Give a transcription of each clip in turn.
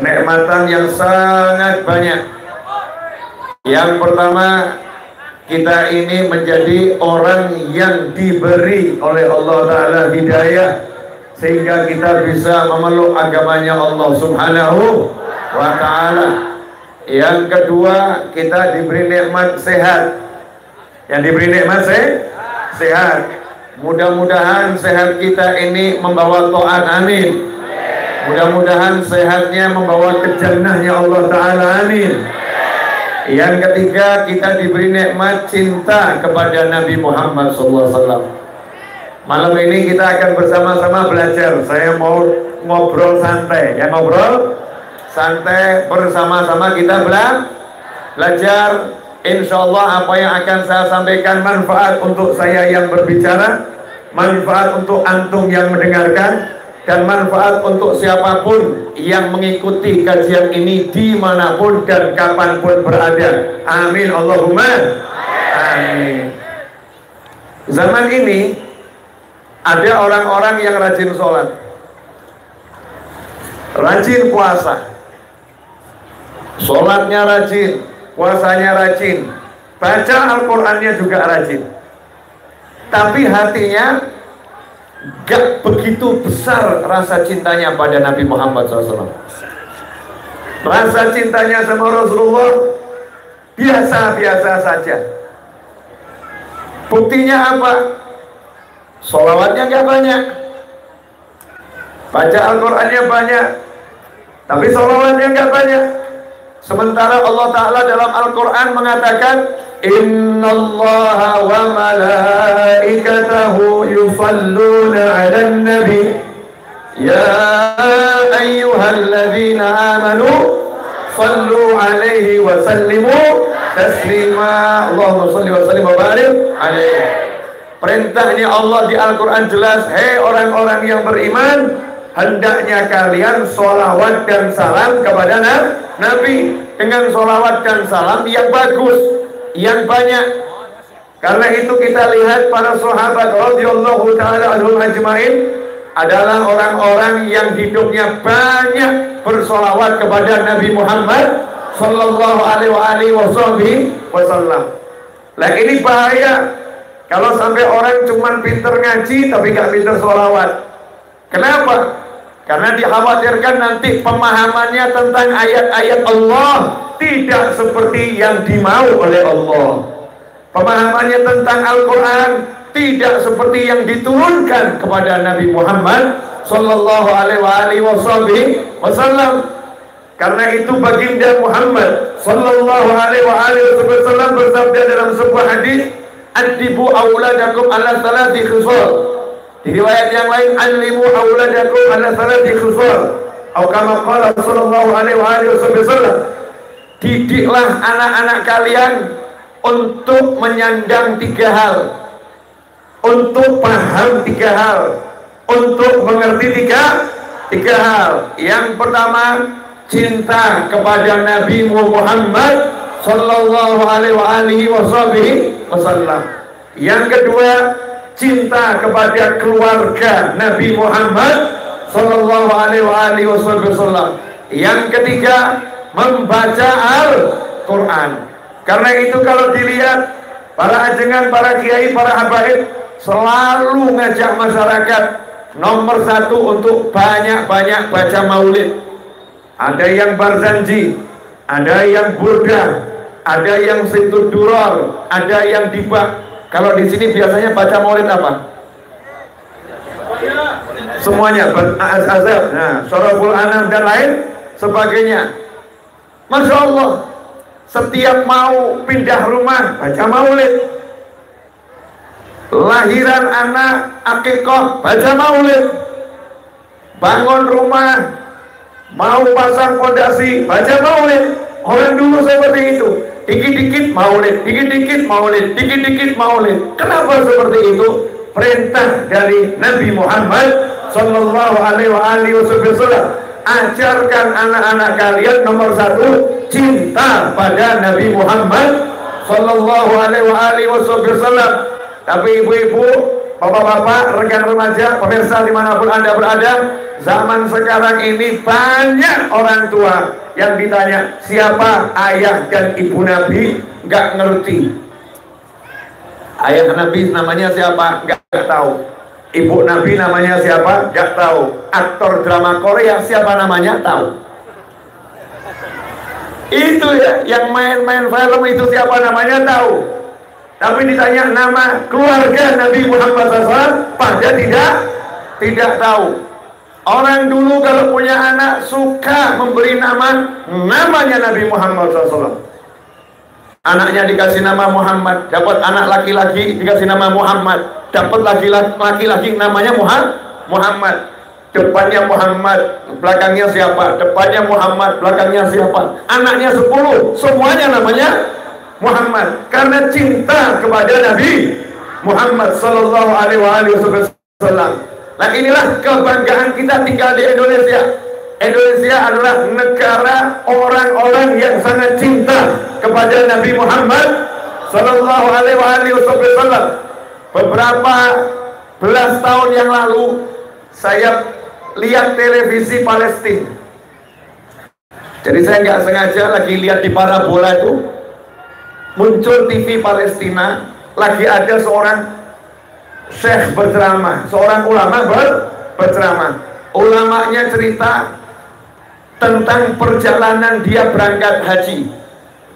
Nikmatan yang sangat banyak. Yang pertama, kita ini menjadi orang yang diberi oleh Allah Ta'ala hidayah, sehingga kita bisa memeluk agamanya Allah Subhanahu wa Ta'ala. Yang kedua, kita diberi nikmat sehat. Yang diberi nikmat sehat. Mudah-mudahan sehat kita ini membawa taat, amin. Mudah-mudahan sehatnya membawa ke jannahnya Allah Ta'ala, amin. Yang ketiga, kita diberi nikmat cinta kepada Nabi Muhammad SAW. Malam ini kita akan bersama-sama belajar. Saya mau ngobrol santai. Ya, ngobrol santai bersama-sama kita belajar. Insya Allah apa yang akan saya sampaikan manfaat untuk saya yang berbicara, manfaat untuk antum yang mendengarkan, dan manfaat untuk siapapun yang mengikuti kajian ini dimanapun dan kapanpun berada. Amin Allahumma amin. Zaman ini ada orang-orang yang rajin sholat, rajin puasa, sholatnya rajin, puasanya rajin, baca Al-Qurannya juga rajin, tapi hatinya gak begitu besar rasa cintanya pada Nabi Muhammad SAW. Rasa cintanya sama Rasulullah biasa-biasa saja. Buktinya apa? Sholawatnya gak banyak, baca Al-Qurannya banyak, tapi sholawatnya gak banyak. Sementara Allah Ta'ala dalam Al-Quran mengatakan, Innallaha wa malaikatahu yusalluna 'alan nabi ya ayyuhalladzina amanu sallu 'alaihi wa sallimu taslima. Allahumma shalli wa sallim wa barik alaihi. Perintahnya Allah di Al-Quran jelas, hei orang-orang yang beriman, hendaknya kalian sholawat dan salam kepada Nabi, dengan sholawat dan salam yang bagus, yang banyak. Karena itu kita lihat para sahabat radhiyallahu ta'ala anhum ajmain adalah orang-orang yang hidupnya banyak bersolawat kepada Nabi Muhammad sallallahu alaihi wasallam. Nah, ini bahaya kalau sampai orang cuman pinter ngaji tapi gak pinter sholawat. Kenapa? Karena dikhawatirkan nanti pemahamannya tentang ayat-ayat Allah tidak seperti yang dimau oleh Allah. Pemahamannya tentang Al-Quran tidak seperti yang diturunkan kepada Nabi Muhammad sallallahu alaihi wasallam. Karena itu baginda Muhammad sallallahu alaihi wasallam bersabda dalam sebuah hadis, "Adibu auladakum ala salati khisal." Di riwayat yang lain, "Allimu auladakum ala salati khisal." Atau kama qala sallallahu alaihi wasallam, didiklah anak-anak kalian untuk menyandang 3 hal, untuk paham 3 hal, untuk mengerti 3 hal. Yang pertama, cinta kepada Nabi Muhammad sallallahu alaihi wasallam. Yang kedua, cinta kepada keluarga Nabi Muhammad sallallahu alaihi wasallam. Yang ketiga, membaca Al-Quran. Karena itu kalau dilihat para ajengan, para kiai, para habaib selalu ngajak masyarakat nomor 1 untuk banyak-banyak baca maulid. Ada yang barzanji, ada yang burdah, ada yang situd duror, ada yang dibak. Kalau di sini biasanya baca maulid apa? Semuanya, azab, nah, Soraful Anam dan lain sebagainya. Masya Allah, setiap mau pindah rumah baca maulid, lahiran anak, akikah baca maulid, bangun rumah, mau pasang fondasi baca maulid. Orang dulu seperti itu, dikit-dikit maulid, dikit-dikit maulid, dikit-dikit maulid. Kenapa seperti itu? Perintah dari Nabi Muhammad sallallahu alaihi wasallam. Ajarkan anak-anak kalian nomor 1 cinta pada Nabi Muhammad sallallahu alaihi wasallam. Tapi ibu-ibu Bapak-bapak, rekan remaja, pemirsa dimanapun Anda berada, zaman sekarang ini banyak orang tua yang ditanya siapa ayah dan ibu Nabi, nggak ngerti. Ayah Nabi namanya siapa? Nggak tahu. Ibu Nabi namanya siapa? Nggak tahu. Aktor drama Korea siapa namanya? Tahu. Itu ya, yang main-main film itu siapa namanya? Tahu. Tapi ditanya nama keluarga Nabi Muhammad SAW, pada tidak tahu. Orang dulu kalau punya anak suka memberi namanya Nabi Muhammad SAW. Anaknya dikasih nama Muhammad, dapat anak laki-laki dikasih nama Muhammad, dapat laki-laki namanya Muhammad. Depannya Muhammad, belakangnya siapa? Depannya Muhammad, belakangnya siapa? Anaknya 10, semuanya namanya Muhammad, karena cinta kepada Nabi Muhammad sallallahu alaihi wasallam. Nah, inilah kebanggaan kita tinggal di Indonesia. Indonesia adalah negara orang-orang yang sangat cinta kepada Nabi Muhammad sallallahu alaihi wasallam. Beberapa belas tahun yang lalu saya lihat televisi Palestina. Jadi saya nggak sengaja lagi lihat di parabola itu muncul TV Palestina, lagi ada seorang syekh berceramah, seorang ulama berceramah. Ulamanya cerita tentang perjalanan dia berangkat haji.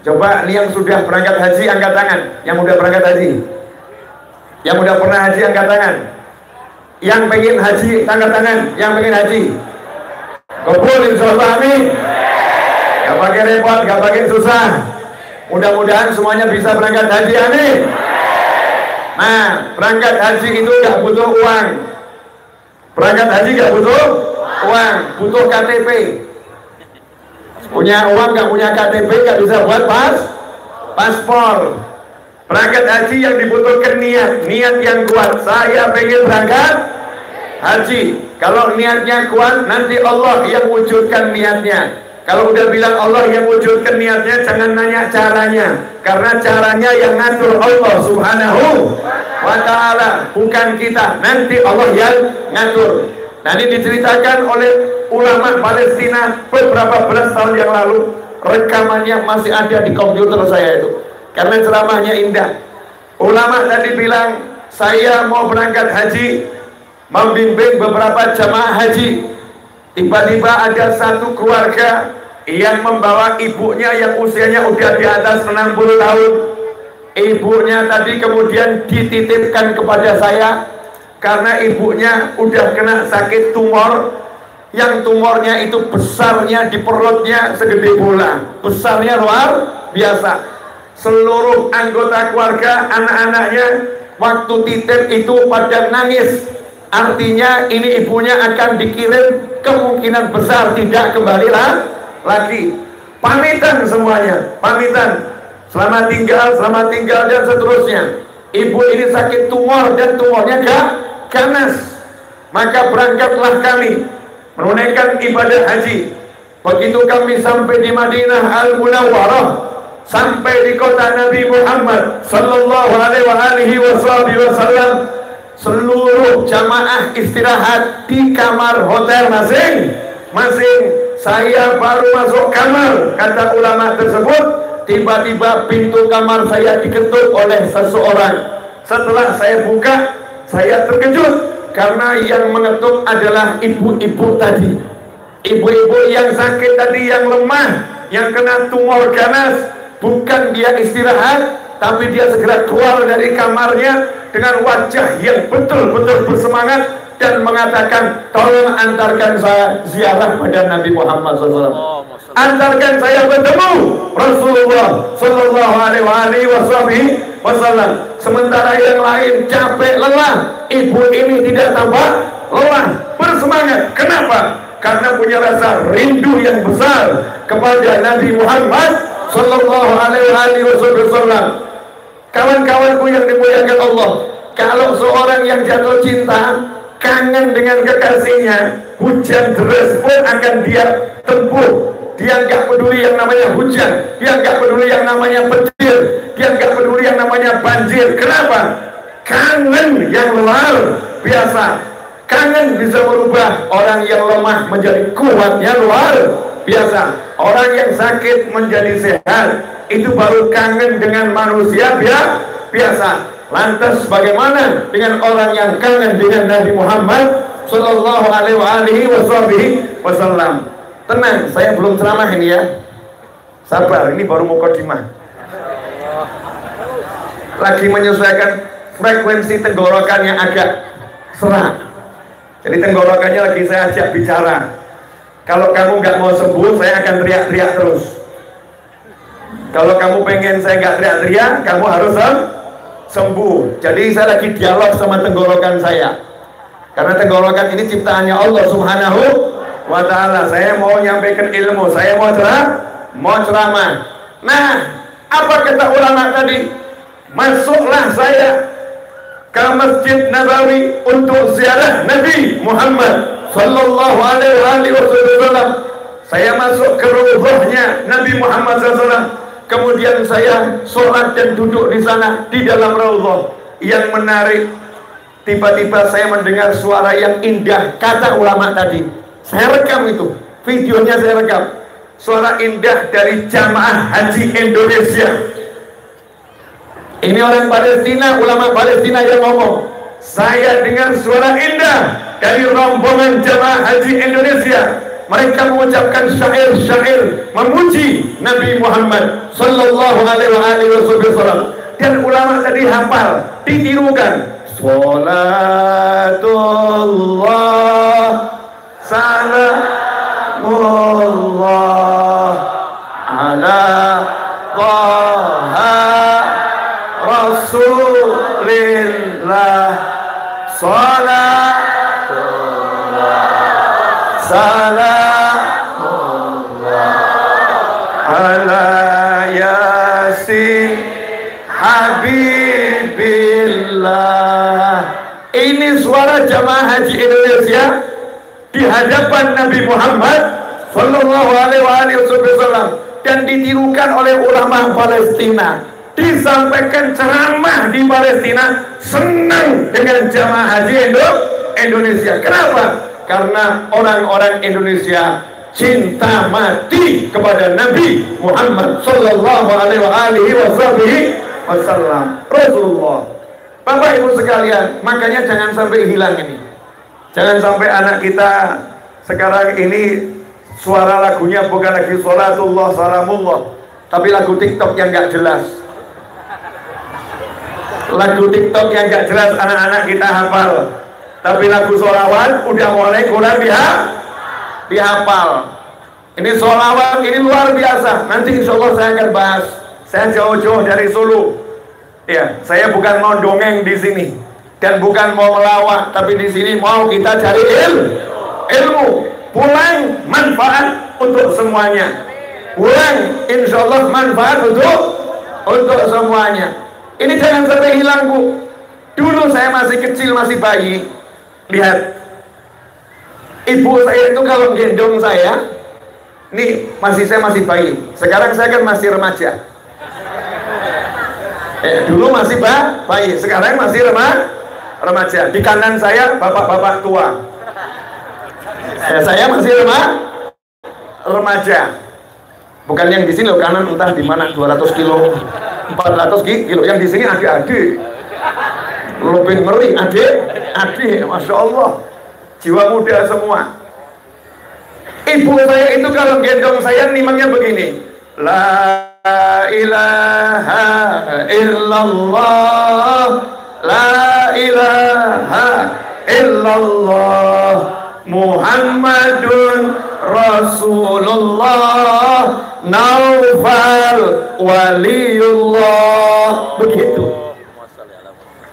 Coba nih yang sudah berangkat haji angkat tangan. Yang udah berangkat haji, yang udah pernah haji angkat tangan. Yang pengen haji angkat tangan. Yang pengen haji kabul insyaallah, amin. Gak pakai repot, gak pakai susah. Mudah-mudahan semuanya bisa berangkat haji, amin. Nah, berangkat haji itu gak butuh uang. Berangkat haji gak butuh uang, butuh KTP. Punya uang gak punya KTP gak bisa buat paspor. Berangkat haji yang dibutuhkan niat yang kuat. Saya pengen berangkat haji. Kalau niatnya kuat, nanti Allah yang wujudkan niatnya. Kalau udah bilang Allah yang wujudkan niatnya, jangan nanya caranya, karena caranya yang ngatur Allah subhanahu wa ta'ala, bukan kita. Nanti Allah yang ngatur. Nah, ini diceritakan oleh ulama Palestina beberapa belas tahun yang lalu. Rekamannya masih ada di komputer saya itu, karena ceramahnya indah. Ulama tadi bilang, saya mau berangkat haji, membimbing beberapa jamaah haji. Tiba-tiba ada satu keluarga yang membawa ibunya yang usianya udah di atas 60 tahun. Ibunya tadi kemudian dititipkan kepada saya karena ibunya udah kena sakit tumor, yang tumornya itu besarnya di perutnya segede bola, besarnya luar biasa. Seluruh anggota keluarga, anak-anaknya waktu titip itu pada nangis. Artinya ini ibunya akan dikirim, kemungkinan besar tidak kembali lagi. Pamitan semuanya, pamitan. Selamat tinggal dan seterusnya. Ibu ini sakit tumor dan tumornya ganas. Maka berangkatlah kami menunaikan ibadah haji. Begitu kami sampai di Madinah Al-Munawwarah, sampai di kota Nabi Muhammad sallallahu alaihi wasallam, seluruh jamaah istirahat di kamar hotel masing-masing. Saya baru masuk kamar, kata ulama tersebut, tiba-tiba pintu kamar saya diketuk oleh seseorang. Setelah saya buka, saya terkejut karena yang mengetuk adalah ibu-ibu tadi. Ibu-ibu yang sakit tadi, yang lemah, yang kena tumor ganas. Bukan dia istirahat, tapi dia segera keluar dari kamarnya dengan wajah yang betul-betul bersemangat dan mengatakan, tolong antarkan saya ziarah pada Nabi Muhammad SAW. Antarkan saya bertemu Rasulullah Sallallahu Alaihi Wasallam. Sementara yang lain capek lelah, ibu ini tidak tampak lelah, bersemangat. Kenapa? Karena punya rasa rindu yang besar kepada Nabi Muhammad Sallallahu Alaihi Wasallam. Kawan-kawanku yang dimuliakan Allah, kalau seorang yang jatuh cinta, kangen dengan kekasihnya, hujan deras pun akan dia tempuh. Dia nggak peduli yang namanya hujan, dia nggak peduli yang namanya petir, dia nggak peduli yang namanya banjir. Kenapa? kangen yang luar biasa. Kangen bisa merubah orang yang lemah menjadi kuat yang luar biasa. Orang yang sakit menjadi sehat. Itu baru kangen dengan manusia biasa. Lantas bagaimana dengan orang yang kangen dengan Nabi Muhammad Sallallahu Alaihi Wasallam? Tenang, saya belum ceramah ini ya. Sabar, ini baru mukadimah. Lagi menyesuaikan frekuensi tenggorokan yang agak serak. Jadi tenggorokannya lagi saya ajak bicara. Kalau kamu nggak mau sembuh, saya akan teriak-teriak terus. Kalau kamu pengen saya nggak teriak-teriak, kamu harus sembuh. Jadi saya lagi dialog sama tenggorokan saya. Karena tenggorokan ini ciptaannya Allah Subhanahu wa ta'ala. Saya mau nyampaikan ilmu, saya mau ceramah. Nah, apa kata ulama tadi? Masuklah saya ke Masjid Nabawi untuk ziarah Nabi Muhammad Sallallahu Alaihi Wasallam. Saya masuk ke ruhnya Nabi Muhammad SAW. Kemudian saya sholat dan duduk di sana di dalam raudhah. Yang menarik, tiba-tiba saya mendengar suara yang indah. Kata ulama tadi, saya rekam itu, videonya saya rekam. Suara indah dari jamaah haji Indonesia. Ini orang Palestina, ulama Palestina yang ngomong. Saya dengar suara indah dari rombongan jamaah haji Indonesia. Mereka mengucapkan syair-syair memuji Nabi Muhammad Sallallahu Alaihi Wasallam. Dan ulama tadi hafal, ditirukan. Salatullah salamullah ala Taha Rasulillah. Salatullah salamullah ala Yasin Habibillah. Ini suara jamaah haji Indonesia di hadapan Nabi Muhammad Sallallahu Alaihi Wasallam dan ditirukan oleh ulama Palestina. Disampaikan ceramah di Palestina, senang dengan jamaah haji Indonesia. Kenapa? Karena orang-orang Indonesia cinta mati kepada Nabi Muhammad Sallallahu Alaihi Wasallam, Rasulullah. Bapak Ibu sekalian, makanya jangan sampai hilang ini. Jangan sampai anak kita sekarang ini suara lagunya bukan lagi sholatullah salamullah, tapi lagu TikTok yang gak jelas. Lagu TikTok yang gak jelas anak-anak kita hafal, tapi lagu sholawat udah mulai kurang dihafal. Ini sholawat ini luar biasa. Nanti insya Allah saya akan bahas. Saya jauh-jauh dari Solo. Ya, saya bukan mau dongeng di sini dan bukan mau melawak, tapi di sini mau kita cari ilmu. Pulang manfaat untuk semuanya. Pulang insya Allah manfaat untuk semuanya. Ini jangan sampai hilang, Bu. Dulu saya masih kecil, masih bayi. Lihat, ibu saya itu kalau gendong saya, nih saya masih bayi. Sekarang saya kan masih remaja. Dulu masih bayi, sekarang masih remaja. Di kanan saya bapak-bapak tua. Saya masih remaja. Bukan yang di sini loh, kanan entah di mana 200 kilo, 400 kilo. Yang di sini adik-adik. Lebih ngeri, adik, masya Allah. Jiwa muda semua. Ibu saya itu kalau gendong saya nimangnya begini. La ilaha illallah, la ilaha illallah, Muhammadun Rasulullah, Naufal Waliullah. Begitu.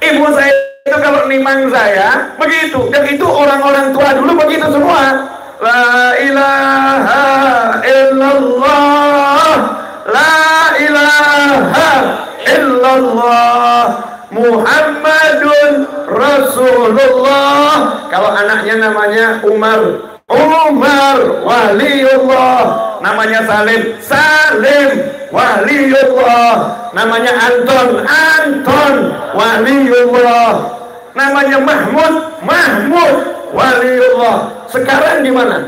Ibu saya itu kalau nimang saya begitu, dan itu orang-orang tua dulu begitu semua. La ilaha illallah, la ilaha illallah, Muhammadun Rasulullah. Kalau anaknya namanya Umar Waliullah, namanya Salim waliullah. Namanya Anton, Anton, waliullah. Namanya Mahmud, Mahmud, waliullah. Sekarang di mana?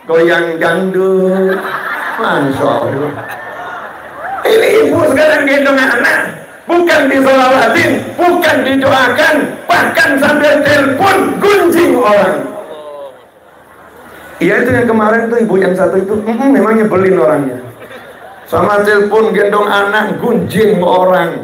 Goyang dangdut. Masya Allah. Ini ibu sekarang gendong anak, bukan disolawatin, bukan didoakan, bahkan sambil telepon gunjing orang. Iya, itu yang kemarin tuh ibu yang satu itu memang nyebelin orangnya. Sama telepon gendong anak gunjing orang.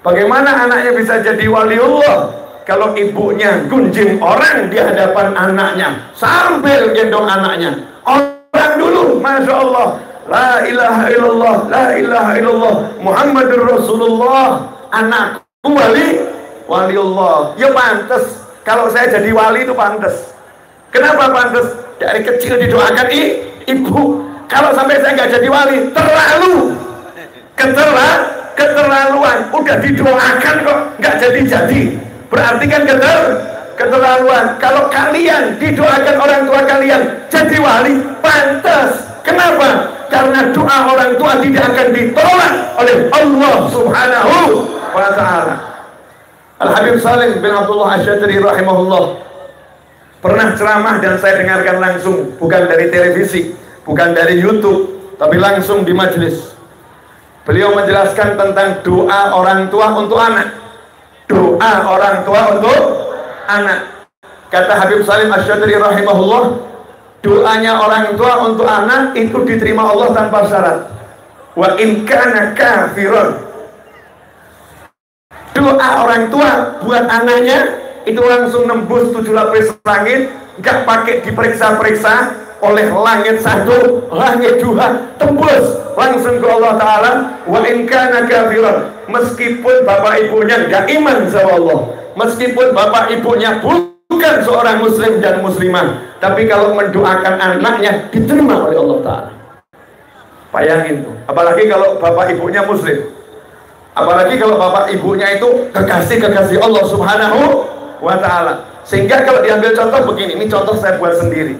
Bagaimana anaknya bisa jadi waliullah kalau ibunya gunjing orang di hadapan anaknya sambil gendong anaknya? Orang dulu, Masya Allah, la ilaha illallah, la ilaha illallah, Muhammadur Rasulullah, anakku waliullah. Ya pantas, kalau saya jadi wali itu pantas. Kenapa pantas? Dari kecil didoakan ibu. Kalau sampai saya nggak jadi wali, terlalu keterlaluan. Udah didoakan kok nggak jadi. Berarti kan keterlaluan. Kalau kalian didoakan orang tua kalian jadi wali, pantas. Kenapa? Karena doa orang tua tidak akan ditolak oleh Allah Subhanahu wa ta'ala. Al-Habib Salim bin Abdullah Asy-Syadzili rahimahullah pernah ceramah dan saya dengarkan langsung, bukan dari televisi, bukan dari YouTube, tapi langsung di majelis. Beliau menjelaskan tentang doa orang tua untuk anak. Doa orang tua untuk anak. Kata Habib Salim Asy-Syadzili rahimahullah, doanya orang tua untuk anak itu diterima Allah tanpa syarat. Wa in kana kafiran. Doa orang tua buat anaknya itu langsung nembus 7 lapis langit, nggak pakai diperiksa-periksa oleh langit 1, langit 2, tembus langsung ke Allah Ta'ala. Wa in kana kafiran, meskipun bapak ibunya nggak iman sama Allah, meskipun bapak ibunya bukan seorang muslim dan muslimah, tapi kalau mendoakan anaknya diterima oleh Allah Ta'ala. Bayangin tuh, apalagi kalau bapak ibunya muslim, apalagi kalau bapak ibunya itu kekasih Allah Subhanahu wa ta'ala. Sehingga kalau diambil contoh begini, ini contoh saya buat sendiri.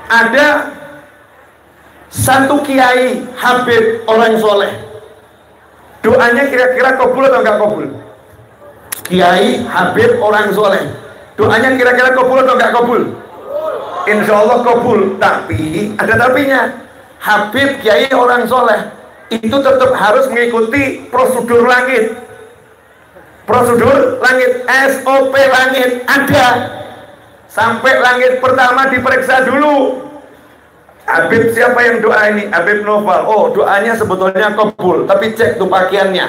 Ada satu kiai habib orang soleh, doanya kira-kira kabul atau enggak kabul? Kiai habib orang soleh, doanya kira-kira kabul atau enggak kabul? Insya Allah kabul. Tapi ada tapinya. Habib kiai orang soleh itu tetap harus mengikuti prosedur langit. Prosedur langit, SOP langit ada. Sampai langit pertama diperiksa dulu. Habib siapa yang doa ini? Habib Noval. Oh, doanya sebetulnya kabul, tapi cek tuh pakaiannya.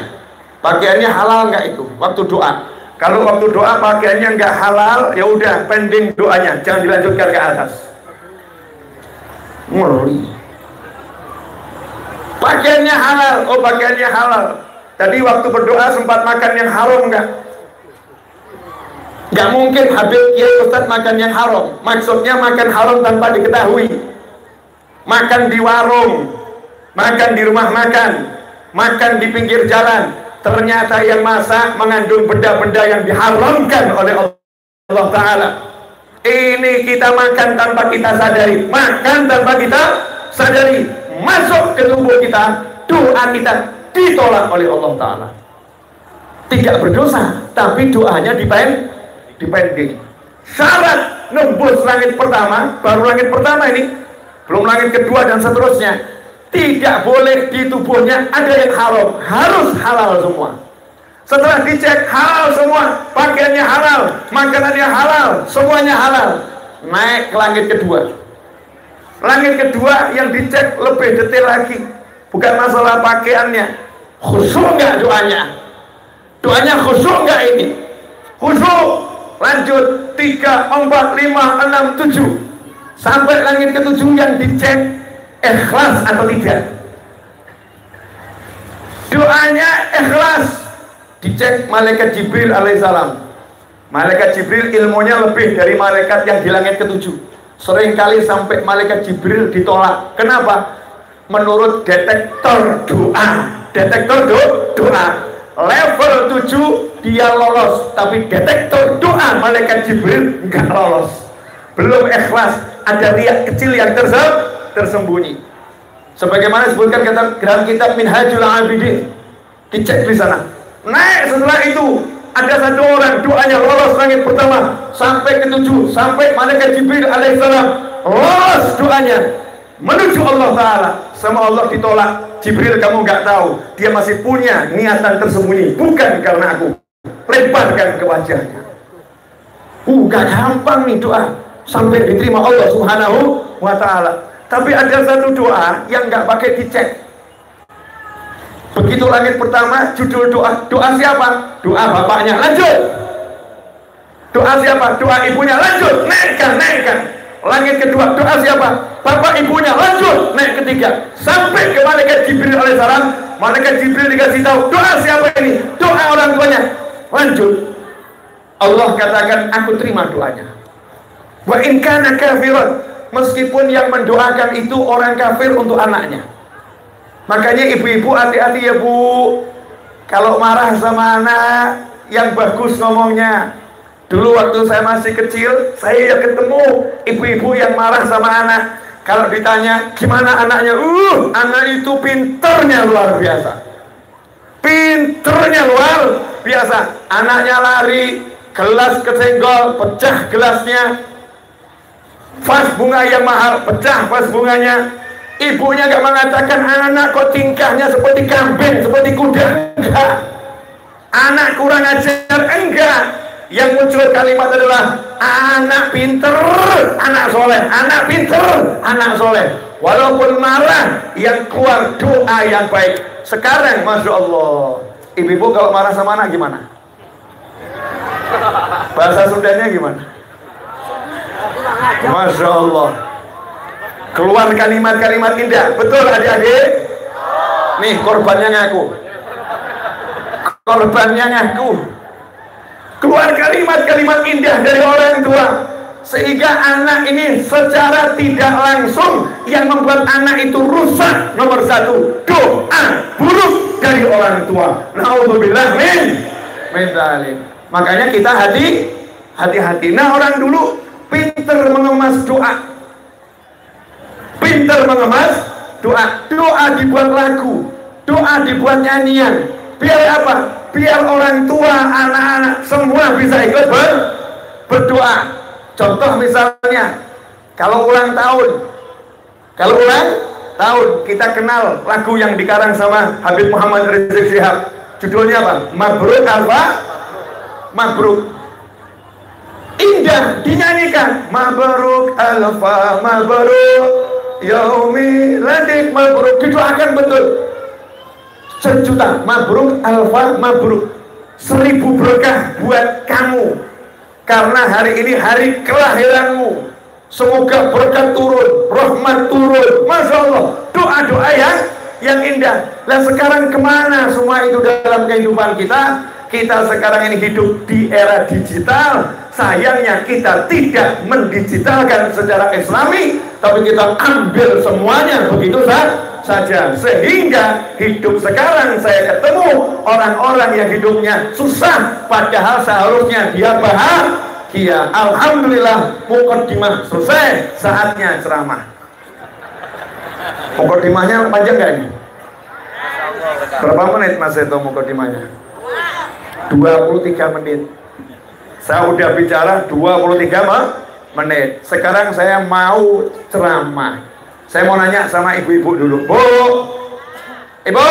Pakaiannya halal nggak itu waktu doa? Kalau waktu doa pakaiannya nggak halal, ya udah pending doanya, jangan dilanjutkan ke atas. Ngeri. Pakaiannya halal, oh pakaiannya halal. Tadi waktu berdoa sempat makan yang haram nggak? Nggak mungkin Habib Kiai Ustadz makan yang haram. Maksudnya makan haram tanpa diketahui. Makan di warung, makan di rumah makan, makan di pinggir jalan. Ternyata yang masak mengandung benda-benda yang diharamkan oleh Allah Ta'ala. Ini kita makan tanpa kita sadari, makan tanpa kita sadari, masuk ke tubuh kita, doa kita ditolak oleh Allah Ta'ala. Tidak berdosa, tapi doanya dipending. Syarat nembus langit pertama, baru langit pertama ini, belum langit kedua dan seterusnya. Tidak boleh di tubuhnya ada yang haram, harus halal semua. Setelah dicek halal semua, pakaiannya halal, makanannya halal, semuanya halal, naik ke langit kedua. Langit kedua yang dicek lebih detail lagi, bukan masalah pakaiannya, khusyuk nggak doanya? Doanya khusyuk nggak ini? Khusyuk. Lanjut 3, 4, 5, 6, 7 sampai langit ketujuh yang dicek ikhlas atau tidak. Doanya ikhlas, dicek malaikat Jibril alaihissalam. Malaikat Jibril ilmunya lebih dari malaikat yang di langit ketujuh. Seringkali sampai malaikat Jibril ditolak. Kenapa? Menurut detektor doa. Detektor doa level 7 dia lolos, tapi detektor doa malaikat Jibril enggak lolos. Belum ikhlas, ada riak kecil yang tersembunyi. Sebagaimana disebutkan dalam kitab Minhajul Abidin, dicek di sana. Naik setelah itu ada satu orang doanya lolos langit pertama sampai ke-7, sampai malaikat Jibril alaihissalam lolos doanya menuju Allah Ta'ala. Sama Allah ditolak. Jibril, kamu nggak tahu, dia masih punya niatan tersembunyi, bukan karena aku. Lebarkan ke wajahnya. Gak gampang nih doa sampai diterima Allah Subhanahu wa Ta'ala. Tapi ada satu doa yang nggak pakai dicek. Begitu langit pertama, judul doa. Doa siapa? Doa bapaknya. Lanjut. Doa siapa? Doa ibunya. Lanjut. Naikkan. Langit kedua, doa siapa? Bapak ibunya. Lanjut. Naik ketiga. Sampai ke malaikat Jibril alaihissalam. Malaikat Jibril dikasih tahu, doa siapa ini? Doa orang tuanya. Lanjut. Allah katakan, aku terima doanya. Wa in kana kafiran. Meskipun yang mendoakan itu orang kafir untuk anaknya. Makanya ibu-ibu hati-hati ya Bu. Kalau marah sama anak, yang bagus ngomongnya. Dulu waktu saya masih kecil, saya ketemu ibu-ibu yang marah sama anak. Kalau ditanya, gimana anaknya? Anak itu pinternya luar biasa. Pinternya luar biasa. Anaknya lari, gelas kesenggol, pecah gelasnya. Vas bunga yang mahal, pecah vas bunganya. Ibunya gak mengatakan, anak kok tingkahnya seperti kambing, seperti kuda. Enggak. Anak kurang ajar, enggak. Yang muncul kalimat adalah, anak pinter, anak soleh. Anak pinter, anak soleh. Walaupun marah, yang keluar doa yang baik. Sekarang, Masya Allah, ibu-ibu kalau marah sama anak gimana? Bahasa Sundanya gimana? Masya Allah, keluar kalimat-kalimat indah. Betul adik-adik? Nih korbannya ngaku. Korbannya ngaku. Keluar kalimat-kalimat indah dari orang tua, sehingga anak ini secara tidak langsung yang membuat anak itu rusak. Nomor satu, doa buruk dari orang tua. Naudzubillah min dzalik. Makanya kita hati-hati. Nah, orang dulu pinter mengemas doa. Pinter mengemas doa. Doa dibuat lagu, doa dibuat nyanyian. Biar apa? Biar orang tua, anak-anak semua bisa ikut berdoa. Contoh misalnya, kalau ulang tahun kita kenal lagu yang dikarang sama Habib Muhammad Rizik Syihab. Judulnya apa? Mabruk Alfa Mabruk. Indah dinyanyikan, mabruk alfa mabruk yaumi ladik mabruk. Didoakan betul. 1 juta mabruk alfa mabruk. 1000 berkah buat kamu, karena hari ini hari kelahiranmu. Semoga berkat turun, rahmat turun. Masya Allah, doa-doa yang indah. Nah, sekarang kemana semua itu dalam kehidupan kita? Kita sekarang ini hidup di era digital. Sayangnya kita tidak mendigitalkan secara islami, tapi kita ambil semuanya begitu saja. Sehingga hidup sekarang saya ketemu orang-orang yang hidupnya susah, padahal seharusnya dia bahagia. Alhamdulillah, mukaddimah selesai, saatnya ceramah. Mukaddimahnya panjang gak ini? Berapa menit Mas Seto mukaddimahnya? 23 menit. Saya udah bicara 23 menit. Sekarang saya mau ceramah. Saya mau nanya sama ibu-ibu dulu. Bu, ibu,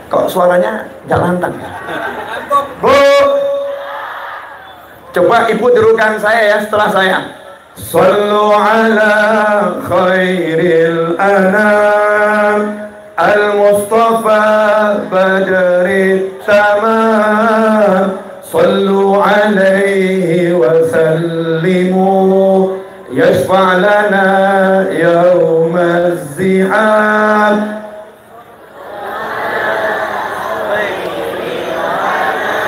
kok suaranya nggak lantang? Bu, coba ibu tirukan saya ya setelah saya. Sallu ala khairil anam al-Mustafa badri tamam. Sallu alaihi wa sallimu yashfa' lana yawma az-zihab.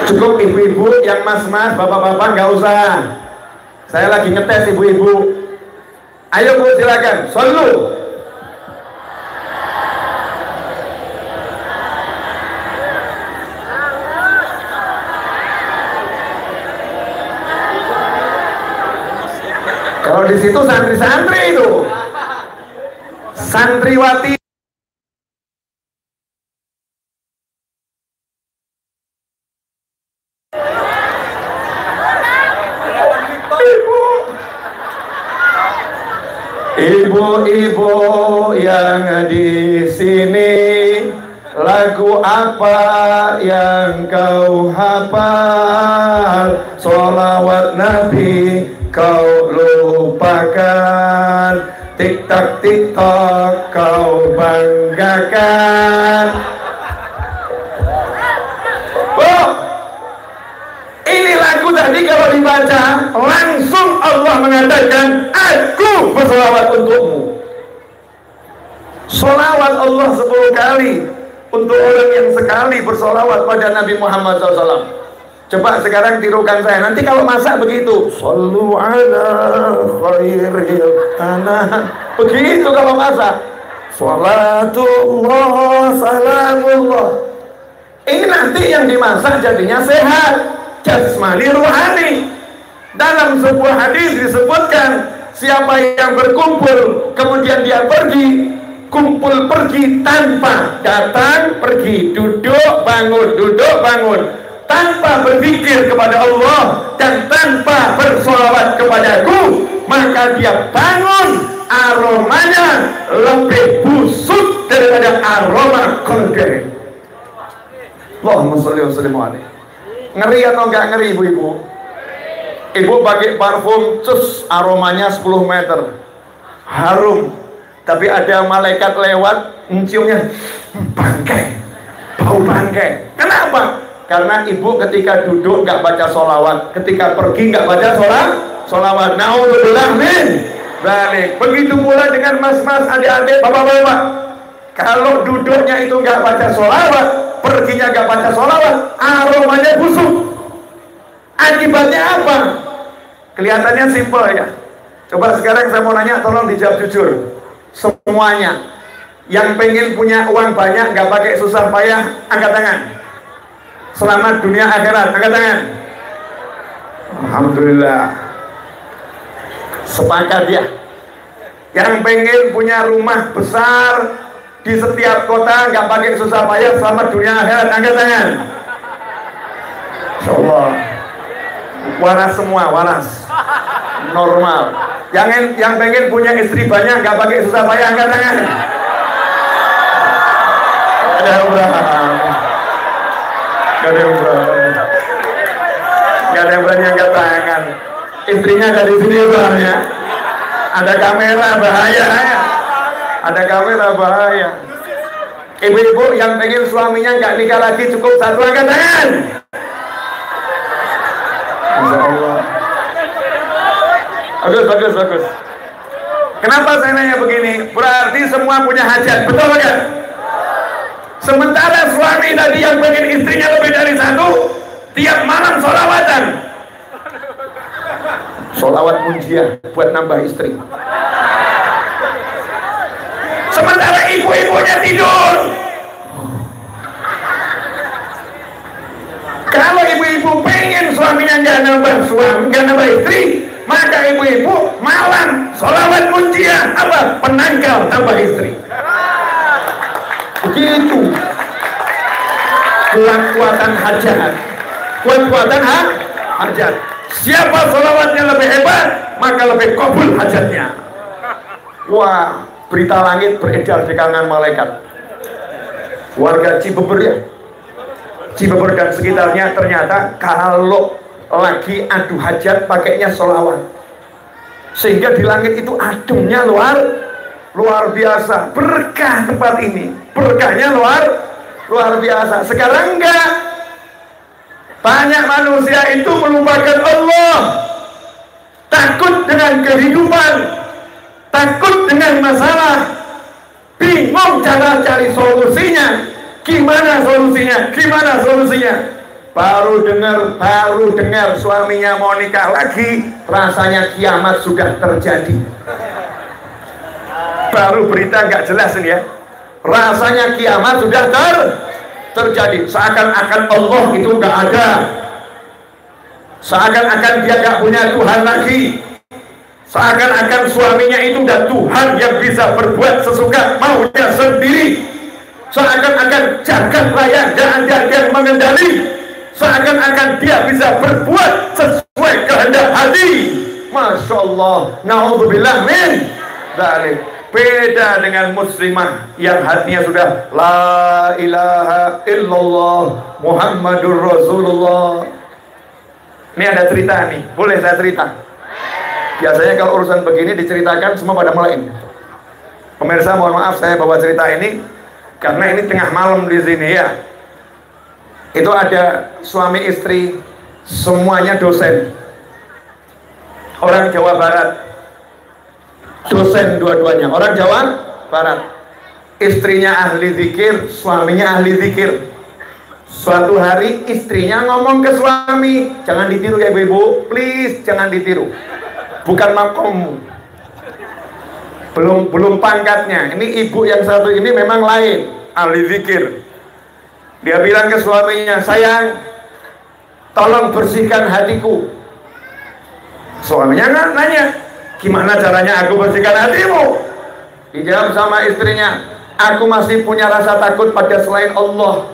Cukup ibu-ibu, yang mas-mas, bapak-bapak nggak usah. Saya lagi ngetes ibu-ibu. Ayo Bu, silakan. Sallu. Kalau di situ santri-santri itu. santriwati ibu-ibu yang di sini, lagu apa yang kau hafal? Sholawat Nabi kau lupakan, tik-tak tik-tok kau banggakan. Oh, ini lagu tadi kalau dibaca langsung Allah mengatakan, aku bersolawat untukmu. Solawat Allah 10 kali untuk orang yang sekali bersolawat pada Nabi Muhammad SAW. Coba sekarang tirukan saya. Nanti kalau masak begitu, Sallu ala khairil tanah. Begitu kalau masak, Salatullah salamullah. Ini nanti yang dimasak jadinya sehat, jasmani rohani. Dalam sebuah hadis disebutkan, siapa yang berkumpul kemudian dia pergi, kumpul pergi tanpa datang pergi, duduk bangun, tanpa berpikir kepada Allah dan tanpa bersolawat kepadaku, maka dia bangun aromanya lebih busuk daripada aroma kolgen. Allahumma sholli wa sallim alaihi. Ngeri atau enggak ngeri ibu-ibu? Ibu pakai parfum, cus, aromanya 10 meter, harum. Tapi ada malaikat lewat, menciumnya, bangkai, bau bangkai. Kenapa? Karena ibu ketika duduk nggak baca sholawat, ketika pergi nggak baca sholawat. Naudzubillah min dzalik. Begitu pula dengan mas-mas, adik-adik, bapak-bapak. Kalau duduknya itu nggak baca sholawat, perginya nggak baca sholawat, aromanya busuk. Akibatnya apa? Kelihatannya simpel ya. Coba sekarang saya mau nanya, tolong dijawab jujur. Semuanya yang pengen punya uang banyak, nggak pakai susah payah, angkat tangan. Selamat dunia akhirat, angkat tangan. Alhamdulillah. Sepakat ya. Yang pengen punya rumah besar di setiap kota, nggak pakai susah payah, selamat dunia akhirat, angkat tangan. Insyaallah. Waras semua, waras, normal. Yang pengen punya istri banyak, nggak pakai susah payah, angkat tangan. Ada yang berani, nggak ada yang berani, nggak ada yang berani angkat tangan. Istrinya dari sini ya. Ada kamera bahaya ya. Ada kamera bahaya. Ibu-ibu yang pengen suaminya nggak nikah lagi, cukup satu, angkat tangan. Insyaallah. Bagus. Kenapa saya nanya begini? Berarti semua punya hajat, betul nggak? Sementara suami tadi yang pengen istrinya lebih dari satu, tiap malam sholawatan. Sholawat munjiah buat nambah istri. Sementara ibu-ibunya tidur. Kalau ibu-ibu pengen suaminya nggak nambah istri, maka ibu-ibu malam sholawat munjiah, apa? Penangkal tambah istri. Begitu. Kekuatan hajat. Hajat. Siapa sholawatnya lebih hebat, maka lebih kabul hajatnya. Wah, berita langit beredar di kalangan malaikat. Warga Cibeber ya, Cibeber dan sekitarnya, ternyata kalau lagi adu hajat pakainya sholawat, sehingga di langit itu ademnya luar biasa. Berkah tempat ini, berkahnya luar biasa. Sekarang enggak, banyak manusia itu melupakan Allah, takut dengan kehidupan, takut dengan masalah, bingung cara cari solusinya. Gimana solusinya? Baru dengar suaminya mau nikah lagi, rasanya kiamat sudah terjadi. Baru berita nggak jelas ini ya, rasanya kiamat sudah terjadi. Seakan-akan Allah itu nggak ada, seakan-akan dia nggak punya Tuhan lagi, Seakan-akan suaminya itu dan Tuhan yang bisa berbuat sesuka maunya sendiri. Seakan-akan jagat raya dan yang mengendali. Seakan-akan dia bisa berbuat sesuai kehendak hati. Masya Allah. Na'udzubillah min dzalik. Beda dengan muslimah yang hatinya sudah la ilaha illallah Muhammadur Rasulullah. Ini ada cerita nih, boleh saya cerita? Biasanya kalau urusan begini diceritakan semua pada mulai. Pemirsa mohon maaf saya bawa cerita ini karena ini tengah malam di sini ya. Itu ada suami istri semuanya dosen, orang Jawa Barat. Dosen dua-duanya, orang Jawa Barat. Istrinya ahli zikir, suaminya ahli zikir. Suatu hari istrinya ngomong ke suami, jangan ditiru ya ibu-ibu, please jangan ditiru. Bukan makommu, belum pangkatnya. Ini ibu yang satu ini memang lain, ahli zikir. Dia bilang ke suaminya, sayang, tolong bersihkan hatiku. Suaminya nanya, gimana caranya aku bersihkan hatimu? Dijawab sama istrinya, aku masih punya rasa takut pada selain Allah.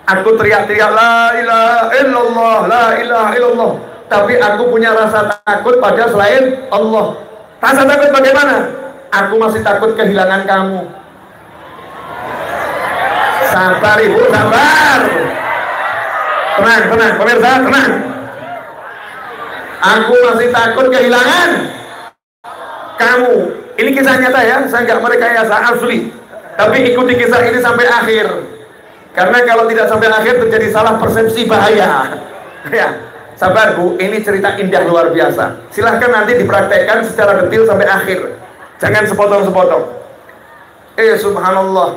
Aku teriak-teriak la ilaha illallah, la ilaha illallah, tapi aku punya rasa takut pada selain Allah. Rasa takut bagaimana? Aku masih takut kehilangan kamu. Sabar ibu, sabar. Tenang, tenang, pemirsa, tenang. Aku masih takut kehilangan kamu. Ini kisah nyata ya, saya nggak merekayasa, asli. Tapi ikuti kisah ini sampai akhir. Karena kalau tidak sampai akhir terjadi salah persepsi, bahaya. Ya, sabar bu, ini cerita indah luar biasa. Silahkan nanti dipraktekkan secara detail sampai akhir. Jangan sepotong-sepotong. Subhanallah.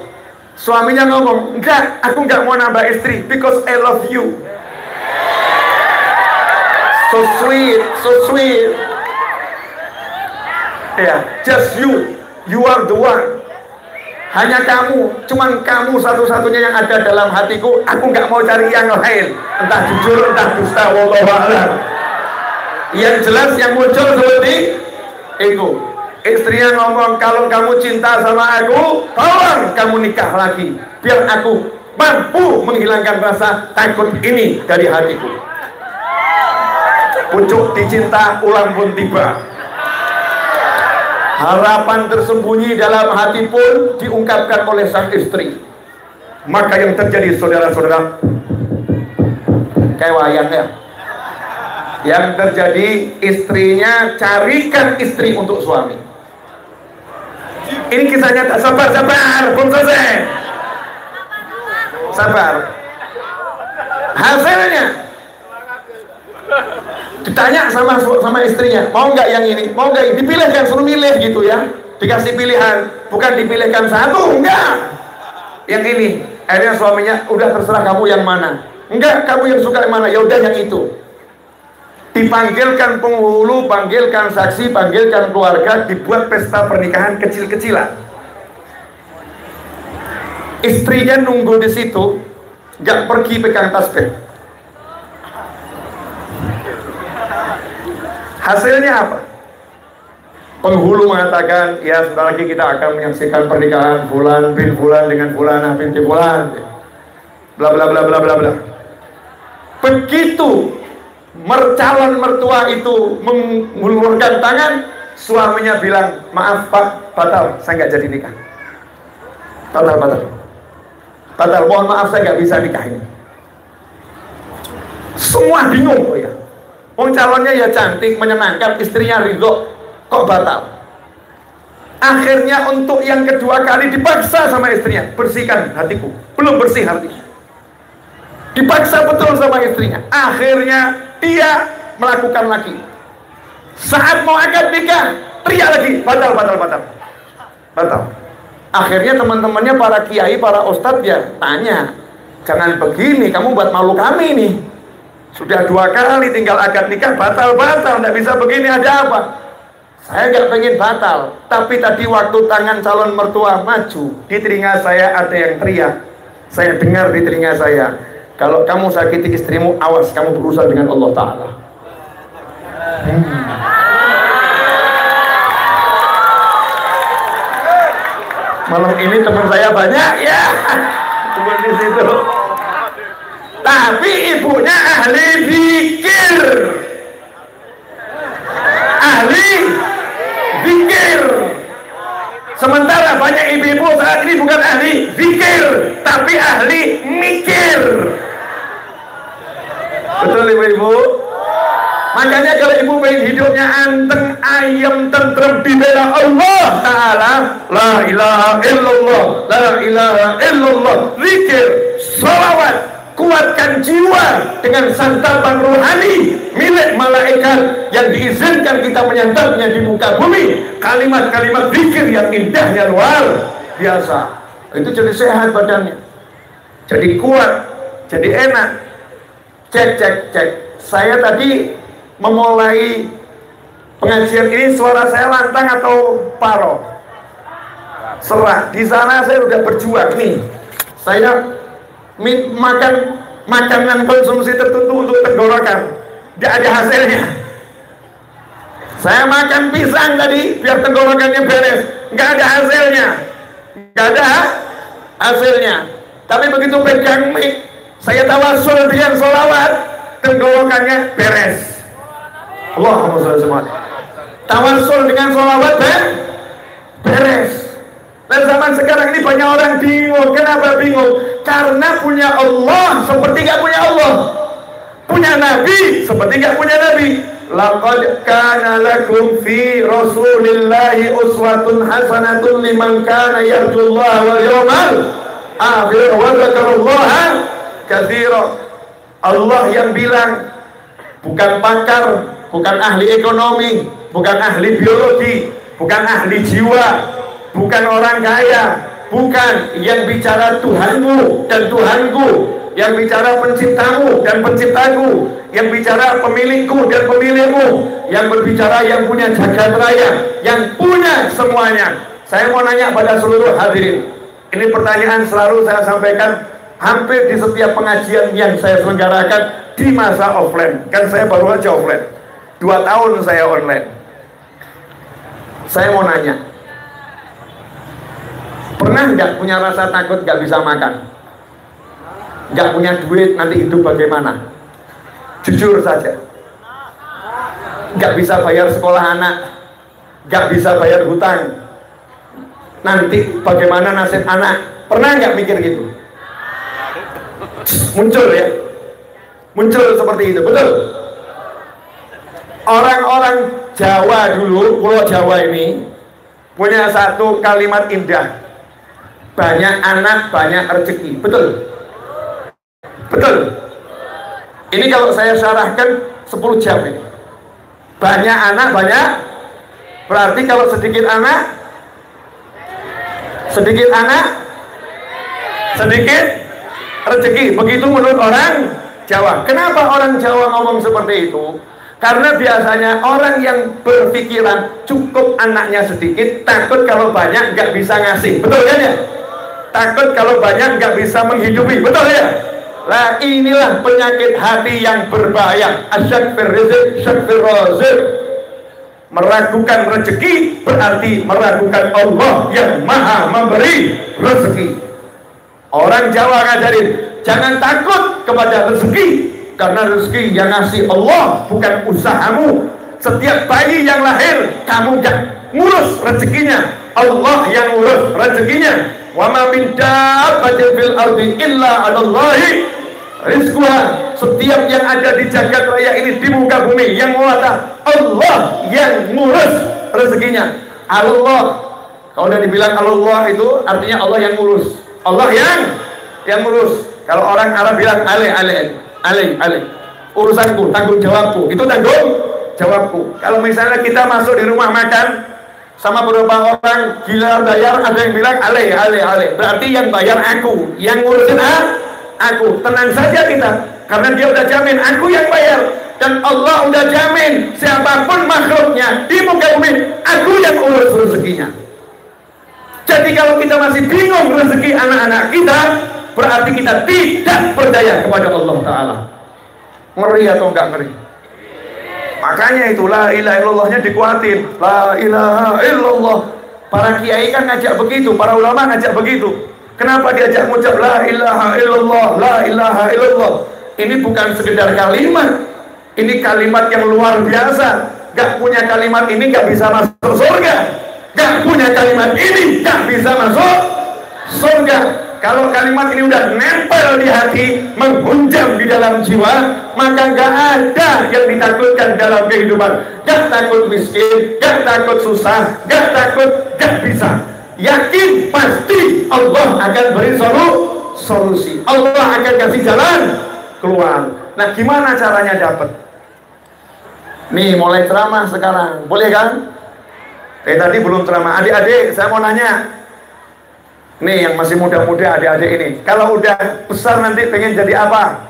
Suaminya ngomong, enggak, aku enggak mau nambah istri, because I love you. So sweet, so sweet. Ya, just you are the one. Hanya kamu, cuman kamu satu-satunya yang ada dalam hatiku. Aku nggak mau cari yang lain, entah jujur, entah dusta, wallahu a'lam. Yang jelas yang muncul seperti itu. Istrinya ngomong, kalau kamu cinta sama aku, tolong kamu nikah lagi, biar aku mampu menghilangkan rasa takut ini dari hatiku. Pucuk dicinta, ulang pun tiba. Harapan tersembunyi dalam hati pun diungkapkan oleh sang istri. Maka yang terjadi saudara-saudara, kayak wayang ya. Yang terjadi istrinya carikan istri untuk suami. Ini kisahnya tak sabar, belum selesai. Sabar. Hasilnya ditanya sama istrinya, mau nggak yang ini, mau nggak ini, dipilihkan, suruh milih gitu ya, dikasih pilihan, bukan dipilihkan satu, enggak, yang ini. Akhirnya suaminya, udah terserah kamu yang mana, enggak, kamu yang suka yang mana, ya udah yang itu. Dipanggilkan penghulu, panggilkan saksi, panggilkan keluarga, dibuat pesta pernikahan kecil-kecilan. Istrinya nunggu di situ, nggak pergi pegang tasbih. Hasilnya apa? Penghulu mengatakan, ya sebentar lagi kita akan menyaksikan pernikahan Fulan bin Fulan dengan Fulanah binti Fulan, bla bla bla bla bla bla. Begitu calon mertua itu mengulurkan tangan, suaminya bilang, maaf pak, batal, saya nggak jadi nikah. Batal, mohon maaf saya nggak bisa nikah ini. Semua bingung, oh ya. Wong calonnya ya cantik, menyenangkan, istrinya ridho, kok batal? Akhirnya untuk yang kedua kali dipaksa sama istrinya, bersihkan hatiku, belum bersih hatinya. Dipaksa betul sama istrinya. Akhirnya dia melakukan lagi. Saat mau akad nikah, teriak lagi, batal. Akhirnya teman-temannya, para kiai, para ustadz ya tanya, jangan begini, kamu buat malu kami nih. Sudah 2 kali tinggal akad nikah batal, nggak bisa begini, ada apa? Saya nggak pengen batal, tapi tadi waktu tangan calon mertua maju, di telinga saya ada yang teriak. Saya dengar di telinga saya, kalau kamu sakiti istrimu, awas kamu berurusan dengan Allah Ta'ala. Malam ini teman saya banyak ya, teman di situ. Tapi ibunya ahli zikir, ahli zikir. Sementara banyak ibu-ibu saat ini bukan ahli zikir, tapi ahli mikir. Betul ibu-ibu? Makanya kalau ibu pengen hidupnya anteng, ayam, tentrem, dibela Allah Ta'ala, la ilaha illallah, la ilaha illallah, zikir, sholawat, kuatkan jiwa dengan santapan rohani milik malaikat yang diizinkan kita menyantapnya di muka bumi. Kalimat-kalimat zikir yang indahnya luar biasa. Itu jadi sehat badannya, jadi kuat, jadi enak. Cek. Saya tadi memulai pengajian ini, suara saya lantang atau parok? Serah. Di sana saya udah berjuang nih. Saya makan makanan konsumsi tertentu untuk tenggorokan, tidak ada hasilnya. Saya makan pisang tadi biar tenggorokannya beres, nggak ada hasilnya, nggak ada hasilnya. Tapi begitu pegang mic, saya tawasul dengan sholawat, tenggorokannya beres. Allahumma sholli ala Muhammad. Tawasul dengan sholawat beres. Dan zaman sekarang ini banyak orang bingung. Kenapa bingung? Karena punya Allah seperti nggak punya Allah, punya Nabi seperti nggak punya Nabi. Laqad kana lakum fi Rasulillahi uswatun hasanatun liman kana yarjullaha wal yawmal akhir wa dzakarallaha katsira. Allah yang bilang, bukan pakar, bukan ahli ekonomi, bukan ahli biologi, bukan ahli jiwa, bukan orang kaya, bukan. Yang bicara Tuhanmu dan Tuhanku, yang bicara penciptamu dan penciptaku, yang bicara pemilikku dan pemilikmu, yang berbicara yang punya jagat raya, yang punya semuanya. Saya mau nanya pada seluruh hadirin, ini pertanyaan selalu saya sampaikan hampir di setiap pengajian yang saya selenggarakan di masa offline. Kan saya baru aja offline, 2 tahun saya online. Saya mau nanya, pernah nggak punya rasa takut nggak bisa makan, nggak punya duit, nanti hidup bagaimana? Jujur saja, nggak bisa bayar sekolah anak, nggak bisa bayar hutang, nanti bagaimana nasib anak? Pernah nggak mikir gitu? Muncul ya, muncul seperti itu, betul? Orang-orang Jawa dulu, Pulau Jawa ini punya satu kalimat indah, banyak anak, banyak rezeki. Betul? Betul? Ini kalau saya syarahkan 10 jam ini. Banyak anak, banyak, berarti kalau sedikit anak, sedikit rezeki. Begitu menurut orang Jawa. Kenapa orang Jawa ngomong seperti itu? Karena biasanya orang yang berpikiran cukup anaknya sedikit, takut kalau banyak nggak bisa ngasih. Betul kan ya? Takut kalau banyak nggak bisa menghidupi. Betul ya? Nah, inilah penyakit hati yang berbahaya. Asyak firrizq, syak firrazq. Meragukan rezeki berarti meragukan Allah yang maha memberi rezeki. Orang Jawa ngajarin, jangan takut kepada rezeki, karena rezeki yang ngasih Allah, bukan usahamu. Setiap bayi yang lahir, kamu gak ngurus rezekinya, Allah yang ngurus rezekinya. Wa ma min dabbatin fil ardi illa 'alallahi rizquha. Setiap yang ada di jagat raya ini, di muka bumi, yang menguasai, Allah yang ngurus rezekinya. Allah, kalau udah dibilang Allah itu artinya Allah yang ngurus, Allah yang ngurus. Kalau orang Arab bilang ale, urusanku, tanggung jawabku, itu tanggung jawabku. Kalau misalnya kita masuk di rumah makan sama beberapa orang, gila bayar, ada yang bilang ale, berarti yang bayar aku, yang ngurusin aku. Tenang saja kita, karena dia udah jamin aku yang bayar, dan Allah udah jamin siapapun makhluknya di muka bumi, aku yang urus rezekinya. Jadi kalau kita masih bingung rezeki anak-anak kita, berarti kita tidak percaya kepada Allah Ta'ala. Ngeri atau enggak ngeri? Makanya itu la ilaha illallahnya dikuatin. La ilaha illallah, Para kiai kan ngajak begitu, para ulama ngajak begitu. Kenapa diajak mengucap la ilaha illallah, la ilaha illallah? Ini bukan sekedar kalimat, ini kalimat yang luar biasa. Gak punya kalimat ini gak bisa masuk surga. Gak punya kalimat ini gak bisa masuk surga. Kalau kalimat ini udah nempel di hati, menghunjam di dalam jiwa, maka gak ada yang ditakutkan dalam kehidupan. Gak takut miskin, gak takut susah, gak takut, gak bisa. Yakin pasti Allah akan beri solusi. Allah akan kasih jalan keluar. Nah, gimana caranya dapat? Nih, mulai ceramah sekarang. Boleh kan? Tadi belum ceramah. Adik-adik, saya mau nanya. Nih, yang masih muda-muda adik-adik ini. Kalau udah besar nanti pengen jadi apa?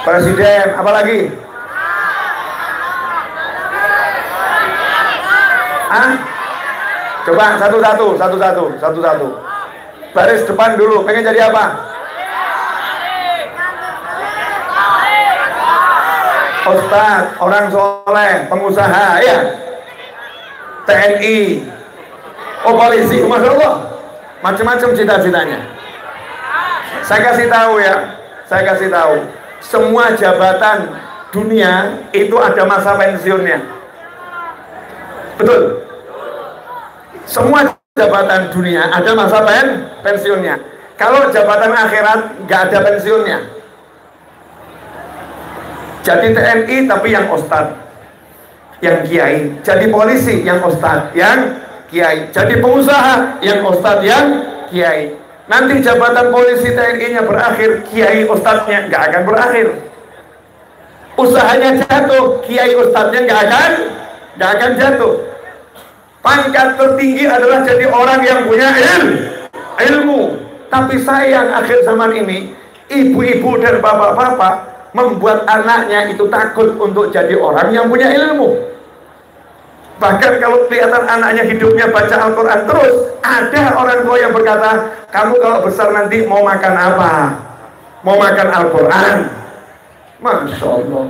Presiden, apa lagi? Hah? Coba satu-satu. Baris depan dulu, pengen jadi apa? Ustaz, orang soleh, pengusaha, ya. TNI, polisi, Masya Allah. Macam-macam cita-citanya. Saya kasih tahu. Semua jabatan dunia itu ada masa pensiunnya. Betul? Semua jabatan dunia ada masa pensiunnya. Kalau jabatan akhirat nggak ada pensiunnya. Jadi TNI tapi yang ustadz, yang kiai. Jadi polisi yang ustadz, yang kiai. Jadi pengusaha yang ustadz, yang kiai. Nanti jabatan polisi TNI-nya berakhir, kiai ustadznya nggak akan berakhir. Usahanya jatuh, kiai ustadznya nggak akan jatuh. Pangkat tertinggi adalah jadi orang yang punya ilmu. Tapi sayang akhir zaman ini, ibu-ibu dan bapak-bapak membuat anaknya itu takut untuk jadi orang yang punya ilmu. Bahkan kalau kelihatan anaknya hidupnya baca Al-Quran terus, ada orang tua yang berkata, kamu kalau besar nanti mau makan apa? Mau makan Al-Quran. Masya Allah.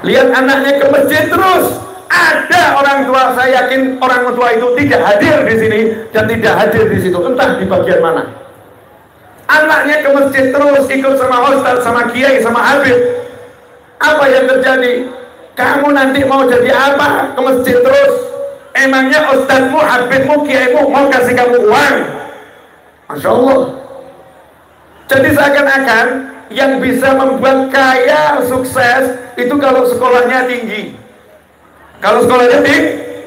Lihat anaknya ke masjid terus. Ada orang tua, saya yakin orang tua itu tidak hadir di sini dan tidak hadir di situ, entah di bagian mana. Anaknya ke masjid terus, ikut sama ustaz, sama kiai, sama habib. Apa yang terjadi? Kamu nanti mau jadi apa? Ke masjid terus. Emangnya ustazmu, habibmu, kiaimu mau kasih kamu uang? Masya Allah. Jadi seakan-akan yang bisa membuat kaya, sukses itu kalau sekolahnya tinggi. Kalau sekolahnya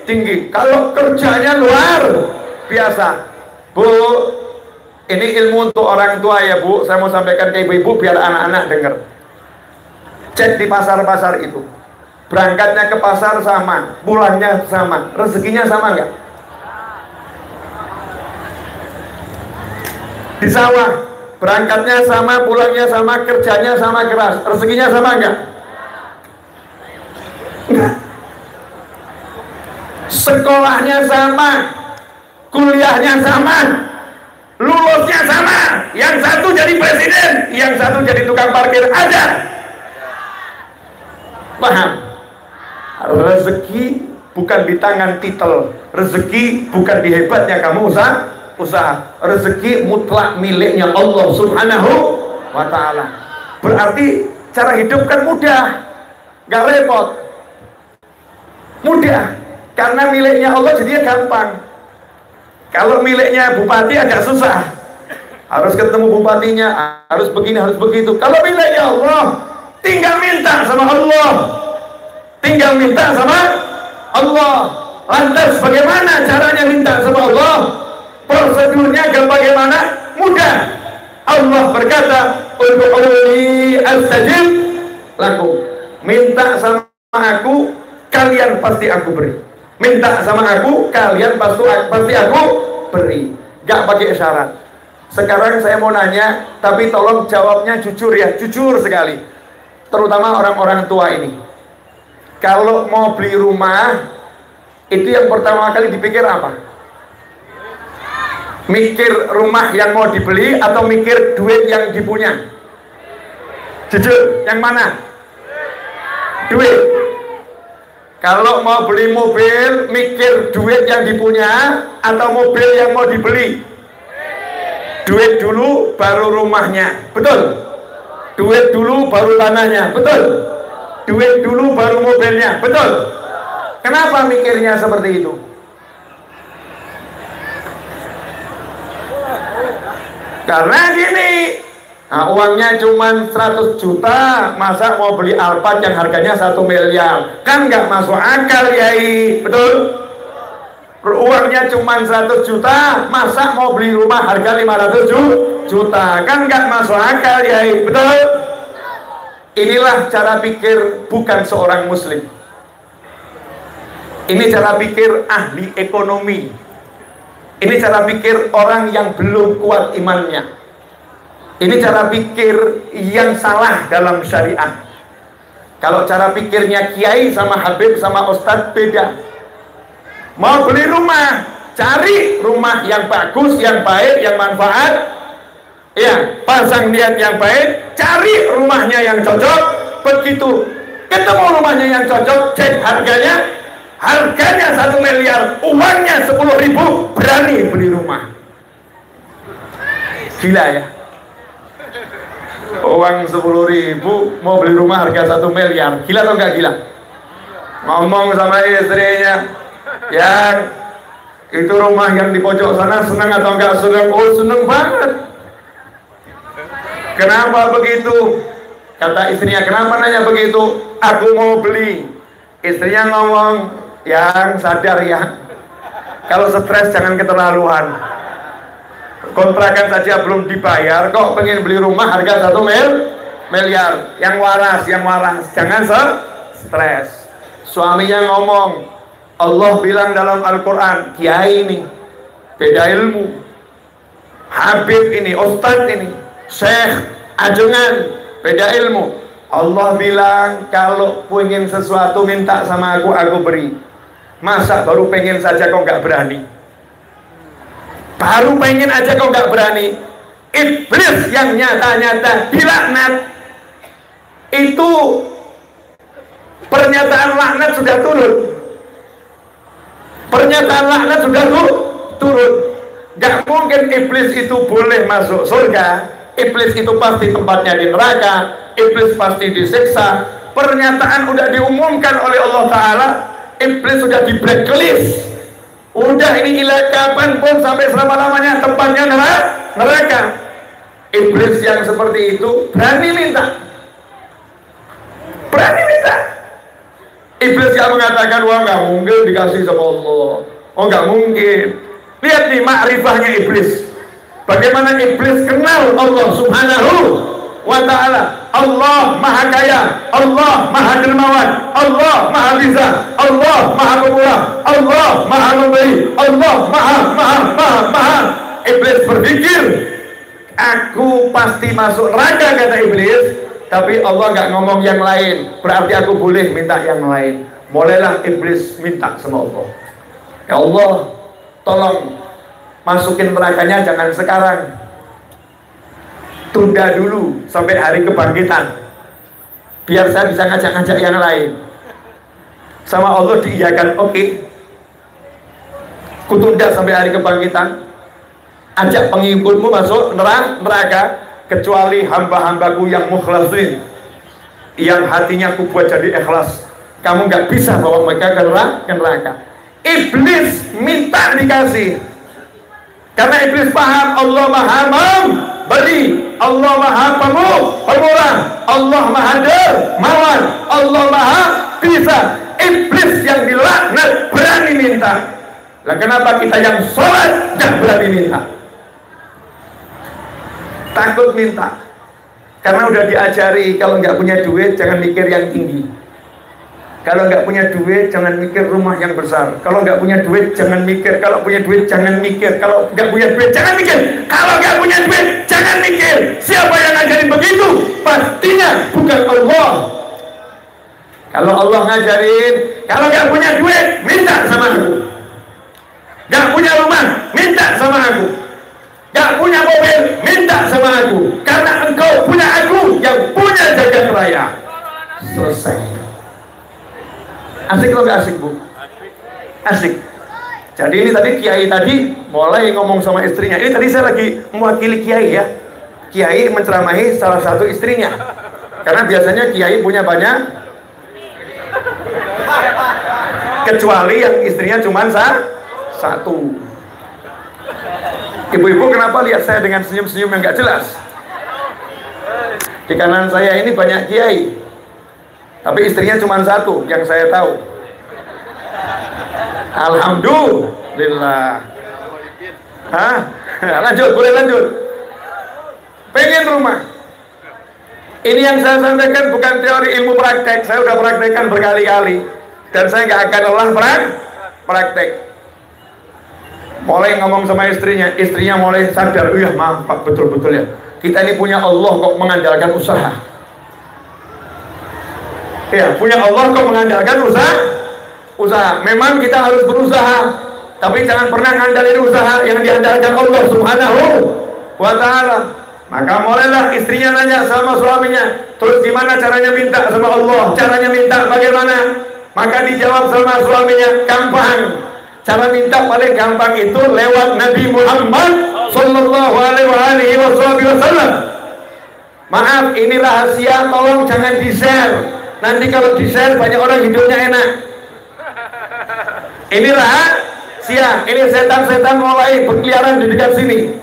tinggi, kalau kerjanya luar biasa. Bu, ini ilmu untuk orang tua ya Bu. Saya mau sampaikan ke ibu-ibu biar anak-anak dengar. Cek di pasar-pasar itu, berangkatnya ke pasar sama, pulangnya sama, rezekinya sama nggak? Di sawah, berangkatnya sama, pulangnya sama, kerjanya sama keras, rezekinya sama nggak? Enggak. Sekolahnya sama, kuliahnya sama, lulusnya sama. Yang satu jadi presiden, yang satu jadi tukang parkir. Ada. Paham? Rezeki bukan di tangan titel, rezeki bukan di hebatnya kamu usaha. Rezeki mutlak miliknya Allah Subhanahu wa ta'ala. Berarti cara hidup kan mudah, gak repot, mudah. Karena miliknya Allah jadinya gampang. Kalau miliknya bupati agak susah, harus ketemu bupatinya, harus begini, harus begitu. Kalau miliknya Allah, tinggal minta sama Allah. Tinggal minta sama Allah. Lantas bagaimana caranya minta sama Allah? Prosedurnya bagaimana? Mudah. Allah berkata, ud'uuni astajib lakum. Minta sama aku, kalian pasti aku beri. Minta sama aku, kalian pasti aku beri. Gak pakai syarat. Sekarang saya mau nanya, tapi tolong jawabnya jujur ya, jujur sekali. Terutama orang-orang tua ini. Kalau mau beli rumah, itu yang pertama kali dipikir apa? Mikir rumah yang mau dibeli atau mikir duit yang dipunya? Jujur, yang mana? Duit. Kalau mau beli mobil, mikir duit yang dipunya atau mobil yang mau dibeli? Duit dulu baru rumahnya, betul? Duit dulu baru tanahnya, betul? Duit dulu baru mobilnya, betul? Kenapa mikirnya seperti itu? Karena gini, nah, uangnya cuma 100 juta, masa mau beli Alphard yang harganya 1 miliar? Kan nggak masuk akal, Yai, betul? Uangnya cuma 100 juta, masa mau beli rumah harga 500 juta? Kan nggak masuk akal, Yai, betul? Inilah cara pikir bukan seorang muslim. Ini cara pikir ahli ekonomi. Ini cara pikir orang yang belum kuat imannya. Ini cara pikir yang salah dalam syariat. Kalau cara pikirnya kiai sama habib sama ustadz beda. Mau beli rumah, cari rumah yang bagus, yang baik, yang manfaat. Ya, pasang niat yang baik, cari rumahnya yang cocok. Begitu ketemu rumahnya yang cocok, cek harganya. Harganya 1 miliar, uangnya 10.000, berani beli rumah. Gila ya. Uang 10.000 mau beli rumah harga 1 miliar. Gila atau enggak gila? Ngomong sama istrinya, yang itu rumah yang di pojok sana senang atau enggak senang? Oh, senang banget. Kenapa begitu? Kata istrinya, kenapa nanya begitu? Aku mau beli. Istrinya ngomong, yang sadar ya, kalau stres jangan keterlaluan. Kontrakan saja belum dibayar, kok pengen beli rumah harga 1 miliar? Yang waras, jangan stres. Suaminya ngomong, Allah bilang dalam Al-Quran, kiai ini beda ilmu, habib ini, ustadz ini, syekh ajengan beda ilmu. Allah bilang kalau pengen sesuatu minta sama aku beri. Masa baru pengen saja kok nggak berani? Baru pengen aja kok nggak berani? Iblis yang nyata-nyata dilaknat. Itu pernyataan laknat sudah turun. Pernyataan laknat sudah turun. Gak mungkin iblis itu boleh masuk surga. Iblis itu pasti tempatnya di neraka. Iblis pasti disiksa. Pernyataan udah diumumkan oleh Allah Ta'ala. Iblis sudah di blacklist. Udah ini ilah kapanpun sampai selama-lamanya tempatnya neraka. Iblis yang seperti itu berani minta. Iblis yang mengatakan, wah nggak mungkin dikasih sama Allah. Oh nggak mungkin. Lihat nih makrifahnya iblis. Bagaimana iblis kenal Allah Subhanahu wa ta'ala. Allah maha kaya, Allah maha dermawan, Allah maha bisa, Allah maha pemurah, Allah maha memberi, Allah maha. Iblis berpikir, aku pasti masuk neraka, kata iblis. Tapi Allah nggak ngomong yang lain, berarti aku boleh minta yang lain. Mulailah iblis minta sama Allah, ya Allah, tolong masukin nerakanya jangan sekarang, tunda dulu sampai hari kebangkitan, biar saya bisa ngajak-ngajak yang lain. Sama Allah diiyakan, oke, kutunda sampai hari kebangkitan. Ajak pengikutmu masuk neraka, kecuali hamba-hambaku yang mukhlasin, yang hatinya ku buat jadi ikhlas. Kamu nggak bisa bawa mereka ke neraka. Iblis minta dikasih, karena iblis paham Allah maha memberi, Allah maha pemurah, Allah maha dermawan, Allah maha bisa. Iblis yang dilaknat berani minta. Lah kenapa kita yang sholat gak berani minta? Takut minta, karena udah diajari kalau nggak punya duit jangan mikir yang tinggi. Kalau nggak punya duit jangan mikir rumah yang besar. Kalau nggak punya duit jangan mikir. Kalau punya duit jangan mikir. Kalau nggak punya duit jangan mikir. Kalau nggak punya duit jangan mikir. Siapa yang ngajarin begitu? Pastinya bukan Allah. Kalau Allah ngajarin, kalau nggak punya duit minta sama aku. Nggak punya rumah minta sama aku. Nggak punya mobil minta sama aku. Karena engkau punya aku yang punya jagat raya. Selesai. Asik atau nggak asik, Bu? Asik. Jadi ini tadi kiai tadi mulai ngomong sama istrinya. Ini tadi saya lagi mewakili kiai ya. Kiai menceramahi salah satu istrinya. Karena biasanya kiai punya banyak, kecuali yang istrinya cuma satu. Ibu-ibu kenapa lihat saya dengan senyum-senyum yang nggak jelas? Di kanan saya ini banyak kiai, tapi istrinya cuma satu yang saya tahu. Alhamdulillah. Hah? Lanjut, boleh lanjut. Pengen rumah. Ini yang saya sampaikan bukan teori, ilmu praktek. Saya udah praktekkan berkali-kali, dan saya nggak akan olah praktek. Mulai ngomong sama istrinya mulai sadar, iya maaf Pak, betul-betul ya. Kita ini punya Allah kok mengandalkan usaha. Ya, punya Allah kok mengandalkan usaha. Memang kita harus berusaha, tapi jangan pernah ngandalin usaha yang diandalkan Allah Subhanahu wa ta'ala. Maka mulailah istrinya nanya sama suaminya, terus gimana caranya minta sama Allah? Caranya minta bagaimana? Maka dijawab sama suaminya, gampang. Cara minta paling gampang itu lewat Nabi Muhammad sallallahu alaihi wasallam. Maaf, ini rahasia, tolong jangan di-share. Nanti kalau di-share banyak orang hidupnya enak. Ini rahasia. Ini setan-setan mulai berkeliaran di dekat sini,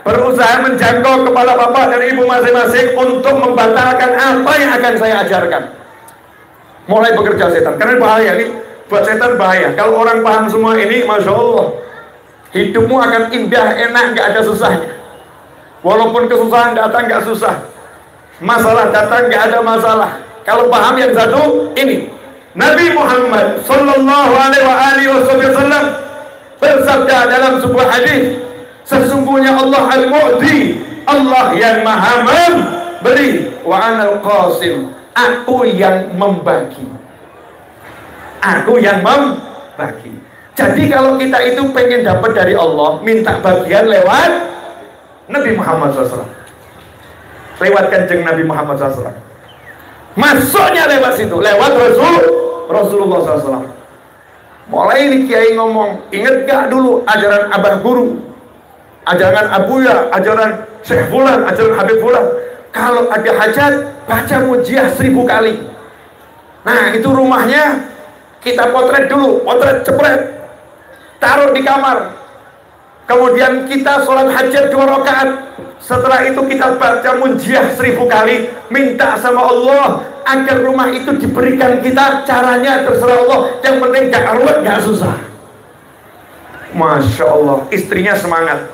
berusaha menjangkau kepala bapak dan ibu masing-masing untuk membatalkan apa yang akan saya ajarkan. Mulai bekerja setan, karena bahaya nih. Buat setan bahaya. Kalau orang paham semua ini, Masya Allah, hidupmu akan indah, enak, gak ada susahnya. Walaupun kesusahan datang gak susah, masalah datang gak ada masalah. Kalau paham yang satu ini, Nabi Muhammad sallallahu alaihi wasallam bersabda dalam sebuah hadis, sesungguhnya Allah al-Mu'ti, Allah yang maha memberi, wa anal qasim, aku yang membagi. Aku yang membagi. Jadi kalau kita itu pengen dapat dari Allah, minta bagian lewat Nabi Muhammad SAW, lewat kanjeng Nabi Muhammad SAW. Masuknya lewat situ, lewat Rasulullah SAW. Mulai ini kiai ngomong, ingat gak dulu ajaran abah guru, ajaran abuya, ajaran Syekh Fulan, ajaran Habib Fulan, kalau ada hajat baca mujiah 1000 kali. Nah itu rumahnya kita potret dulu, potret cepret, taruh di kamar. Kemudian kita sholat hajat 2 rakaat. Setelah itu kita baca munjiah 1000 kali, minta sama Allah agar rumah itu diberikan kita. Caranya terserah Allah, yang penting gak ruwet, gak susah. Masya Allah, istrinya semangat.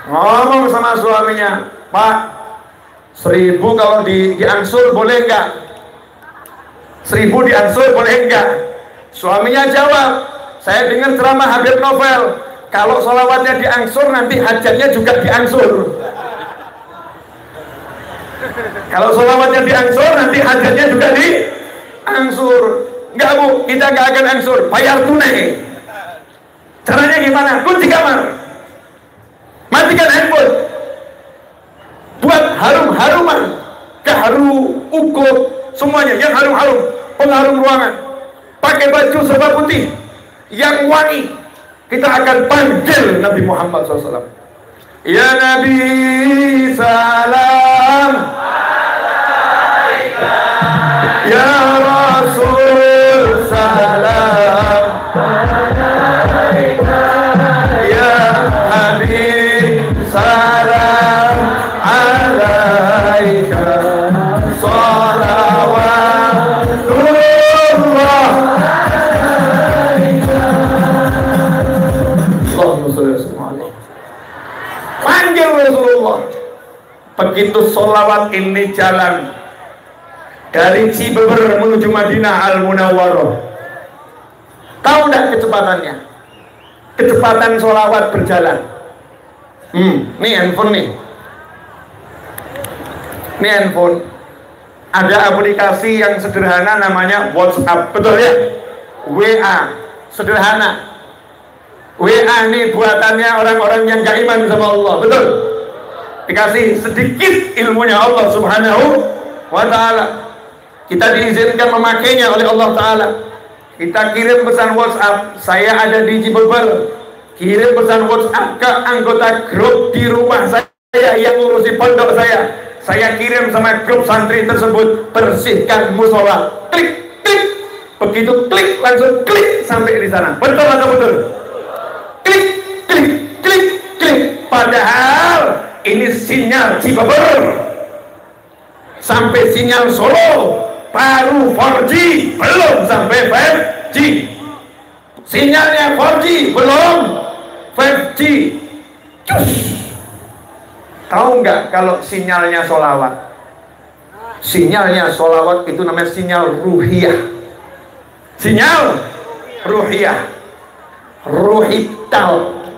Ngomong sama suaminya, Pak, 1000 kalau diangsur boleh enggak? 1000 diangsur boleh enggak? Suaminya jawab, saya dengar ceramah Habib Novel, kalau sholawatnya diangsur nanti hajatnya juga diangsur. Kalau sholawatnya diangsur nanti hajatnya juga diangsur. Enggak Bu, kita enggak akan angsur, bayar tunai. Caranya gimana? Kunci kamar, matikan handphone, buat harum-haruman, keharu, ukut, semuanya yang harum-harum, pengharum ruangan, pakai baju serba putih yang wangi. Kita akan panggil Nabi Muhammad SAW. Ya Nabi salam alaika, ya Rasul salam alaika, ya Habib salam alaika, salawatullah alaika. Allahumma sholli wa sallim. Panggil Rasulullah. Begitu sholawat ini jalan dari Cibeber menuju Madinah Al-Munawwarah. Tahu enggak kecepatannya? Kecepatan sholawat berjalan. Nih handphone nih. Ini handphone. Ada aplikasi yang sederhana namanya WhatsApp, betul ya? WA, sederhana. WA ini buatannya orang-orang yang gak iman sama Allah, betul? Dikasih sedikit ilmunya Allah Subhanahu wa ta'ala. Kita diizinkan memakainya oleh Allah Ta'ala. Kita kirim pesan WhatsApp, saya ada di Cibubur. Kirim pesan WhatsApp ke anggota grup di rumah saya yang ngurusi pondok saya. Saya kirim sama grup santri tersebut, bersihkan musola. Klik, klik. Begitu klik, langsung klik sampai di sana. Betul atau betul? Klik, klik, klik, klik. Padahal ini sinyal Cibubur sampai sinyal Solo baru 4G, belum sampai 5G. Sinyalnya 4G, belum 5G. Cus. Tahu nggak kalau sinyalnya sholawat? Sinyalnya sholawat itu namanya sinyal ruhiyah. Sinyal ruhiyah. Ruhital,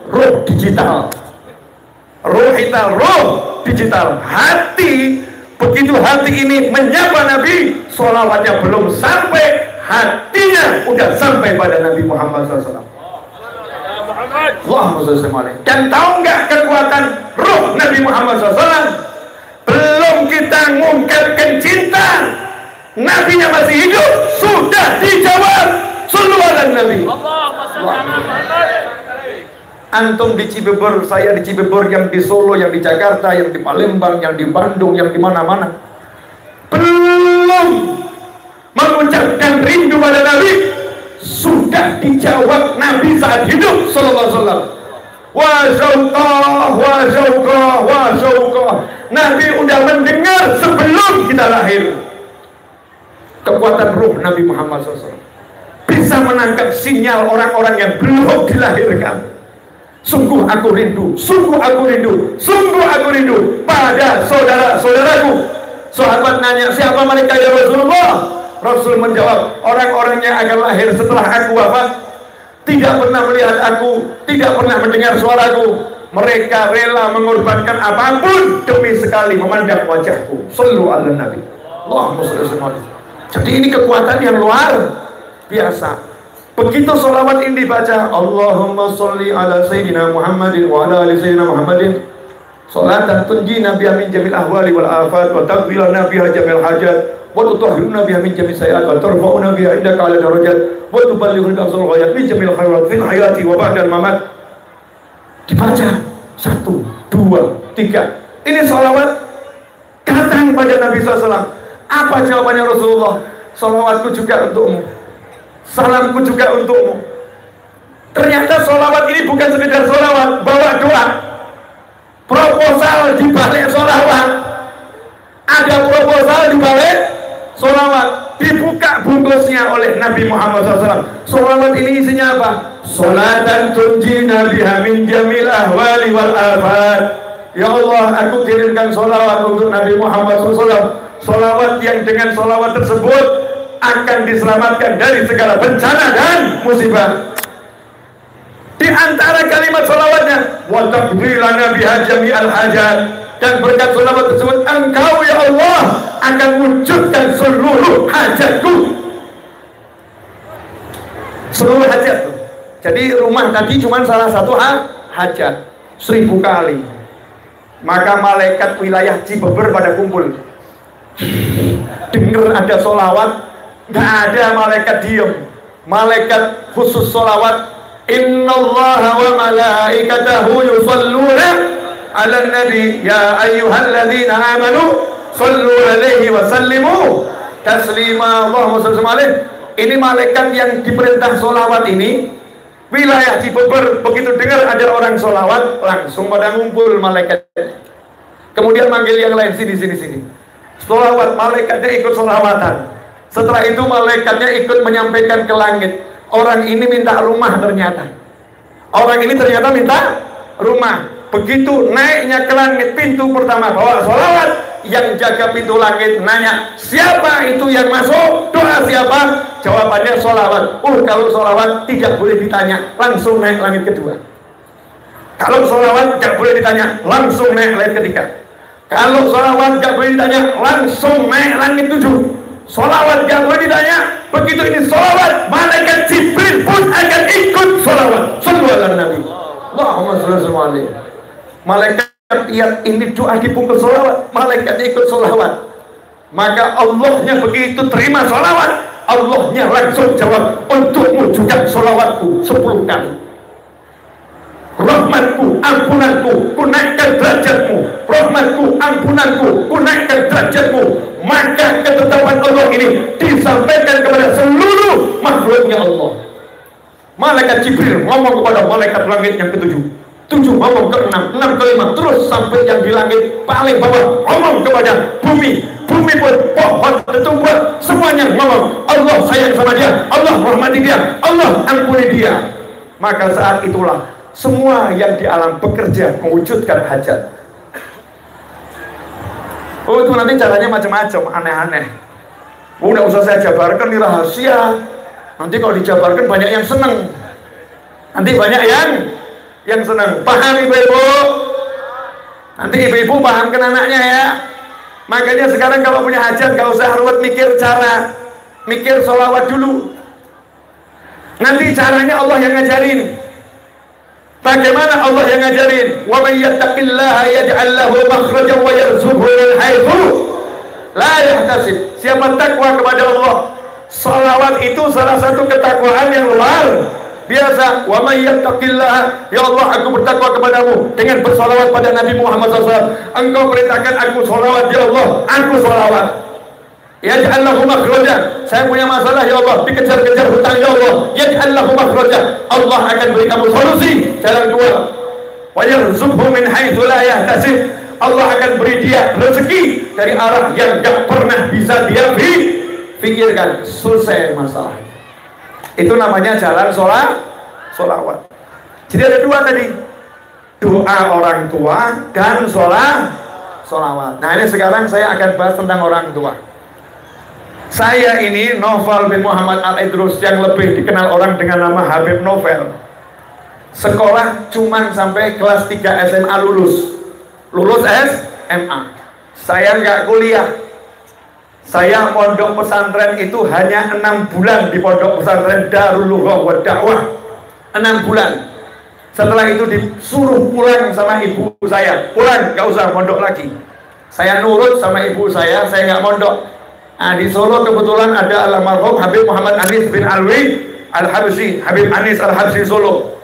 ruh digital. Ruhital, ruh digital. Hati. Begitu hati ini menyapa Nabi, sholawatnya belum sampai, hatinya udah sampai pada Nabi Muhammad SAW. Allahumma shalli alaihi. Dan tahu nggak kekuatan ruh Nabi Muhammad SAW? Belum kita ngungkapkan cinta, Nabinya masih hidup, sudah dijawab. Sallu ala Nabi. Antum di Cibubur, saya di Cibubur, yang di Solo, yang di Jakarta, yang di Palembang, yang di Bandung, yang di mana-mana, belum mengucapkan rindu pada Nabi, sudah dijawab Nabi saat hidup sallallahu alaihi wasallam. Wa syauqah, wa syauqah, wa syauqah. Nabi udah mendengar sebelum kita lahir. Kekuatan ruh Nabi Muhammad SAW bisa menangkap sinyal orang-orang yang belum dilahirkan. Sungguh aku rindu, sungguh aku rindu, sungguh aku rindu pada saudara-saudaraku. Sahabat nanya, siapa mereka ya Rasulullah? Rasul menjawab, orang-orang yang akan lahir setelah aku wafat, tidak pernah melihat aku, tidak pernah mendengar suaraku. Mereka rela mengorbankan apapun demi sekali memandang wajahku. Sallu ala Nabi. Allahumma shalli alaihi. Jadi ini kekuatan yang luar biasa. Begitu sholawat ini dibaca, Allahumma sholli ala Sayyidina Muhammadin wa ala ali Sayyidina Muhammadin, sholatan tunjina biha min jamil ahwali wal afat, wa taqbilana biha jamil hajat, wa tutahhiruna biha min jamil sayiat, wa tarfa'una biha indaka ala darajat, wa tuballighuna aqsal ghayat min jamil khairat fil hayati wa ba'dal mamat. Dibaca 1, 2, 3. Ini sholawat datang pada Nabi SAW. Apa jawabannya Rasulullah? Sholawatku juga untukmu, salamku juga untukmu. Ternyata sholawat ini bukan sekedar sholawat, bawa doa. Proposal di balik sholawat. Ada proposal di balik sholawat. Dibuka bungkusnya oleh Nabi Muhammad SAW. Sholawat ini isinya apa? Sholatan tunjina biha min jamil ahwali wal afat. Ya Allah, aku kirimkan sholawat untuk Nabi Muhammad SAW. Sholawat yang dengan sholawat tersebut akan diselamatkan dari segala bencana dan musibah. Di antara kalimat sholawatnya, wa taqbilana biha jami'al hajat, dan berkat sholawat tersebut engkau ya Allah akan wujudkan seluruh hajatku. Seluruh hajat. Jadi rumah tadi cuma salah satu hajat, 1000 kali. Maka malaikat wilayah Cibubur pada kumpul. Dengar ada sholawat, nggak ada malaikat diem. Malaikat khusus sholawat, innallaha wa malaikatahu yusalluna ala nabi ya ayyuhalladzina amanu sallu alaihi wa sallimu taslima. Allahumma shalli alaihi. Ini malaikat yang diperintah sholawat ini, wilayah Cibubur begitu dengar ada orang sholawat, langsung pada ngumpul malaikat. Kemudian manggil yang lain, sini. Sholawat, malaikatnya ikut sholawatan. Setelah itu malaikatnya ikut menyampaikan ke langit. Orang ini minta rumah ternyata. Orang ini ternyata minta rumah. Begitu naiknya ke langit, pintu pertama bawa sholawat. Yang jaga pintu langit nanya, siapa itu yang masuk? Doa siapa? Jawabannya sholawat. Kalau sholawat tidak boleh ditanya, langsung naik langit kedua. Kalau sholawat tidak boleh ditanya, langsung naik langit ketiga. Kalau sholawat gak boleh ditanya, langsung naik langit 7. Sholawat gak boleh ditanya. Begitu ini sholawat, malaikat Jibril pun akan ikut sholawat. Sallu ala Nabi. Allahumma shalli alaihi. Malaikat lihat ini doa dibungkus sholawat, malaikatnya ikut sholawat. Maka Allahnya begitu terima sholawat, Allahnya langsung jawab, untukmu juga sholawatku 10 kali. Rahmatku, ampunanku, ku naikkan derajatmu. Rahmatku, ampunanku, ku naikkan derajatmu. Maka ketetapan Allah ini disampaikan kepada seluruh makhluknya Allah. Malaikat Jibril ngomong kepada malaikat langit yang ke-7, 7 ngomong ke-6, 6 ke-5, terus sampai yang di langit paling bawah ngomong kepada bumi. Bumi pun, pohon, tumbuhan, semuanya ngomong, Allah sayang sama dia, Allah rahmati dia, Allah ampuni dia. Maka saat itulah semua yang di alam bekerja mewujudkan hajat. Oh, itu nanti caranya macam-macam, aneh-aneh. Oh, nggak usah saya jabarkan di rahasia. Nanti kalau dijabarkan banyak yang seneng. Nanti banyak yang seneng. Paham ibu-ibu? Nanti ibu-ibu pahamkan anaknya ya. Makanya sekarang kalau punya hajat gak usah ruwet mikir cara, mikir sholawat dulu. Nanti caranya Allah yang ngajarin. Bagaimana Allah yang ngajarin? Wa may yattaqillaha yaj'al lahu makhrajan wa yarzuqhu min haitsu la yahtasib. Siapa takwa kepada Allah, sholawat itu salah satu ketakwaan yang luar biasa. Wa may yattaqillaha, ya Allah aku bertakwa kepadamu dengan bersolawat pada Nabi Muhammad SAW. Engkau perintahkan aku sholawat, ya Allah aku sholawat. Yaj'al lahu makhraja, saya punya masalah ya Allah, dikejar-kejar hutang ya Allah, yaj'al lahu makhraja, Allah akan beri kamu solusi, jalan keluar. Wa yarzuqhu min haitsu la yahtasib, Allah akan beri dia rezeki dari arah yang gak pernah bisa dia pikirkan. Selesai masalah. Itu namanya jalan sholawat. Jadi ada 2 tadi, doa orang tua dan sholawat. Nah ini sekarang saya akan bahas tentang orang tua. Saya ini Novel bin Muhammad Al-Idrus, yang lebih dikenal orang dengan nama Habib Novel. Sekolah cuman sampai kelas 3 SMA lulus SMA. Saya nggak kuliah. Saya pondok pesantren itu hanya 6 bulan di pondok pesantren Darul Lughah wa Dakwah. 6 bulan. Setelah itu disuruh pulang sama ibu saya. Pulang, nggak usah mondok lagi. Saya nurut sama ibu saya nggak mondok. Nah, di Solo kebetulan ada almarhum Habib Muhammad Anis bin Alwi Al-Habsyi, Habib Anis Al-Habsyi Solo.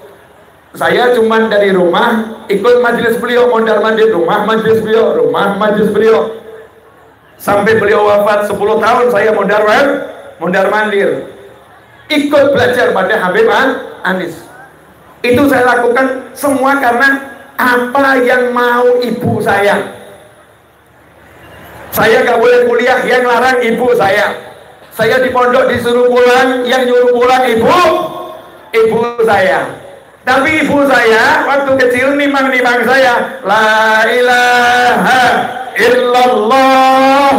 Saya cuman dari rumah ikut majelis beliau, mondar-mandir, rumah majelis beliau. Sampai beliau wafat 10 tahun saya mondar-mandir. Ikut belajar pada Habib Anis. Itu saya lakukan semua karena apa yang mau ibu saya. Saya gak boleh kuliah, yang larang ibu saya. Saya di pondok disuruh pulang, yang nyuruh pulang ibu saya. Tapi ibu saya waktu kecil nimang saya, la ilaha illallah,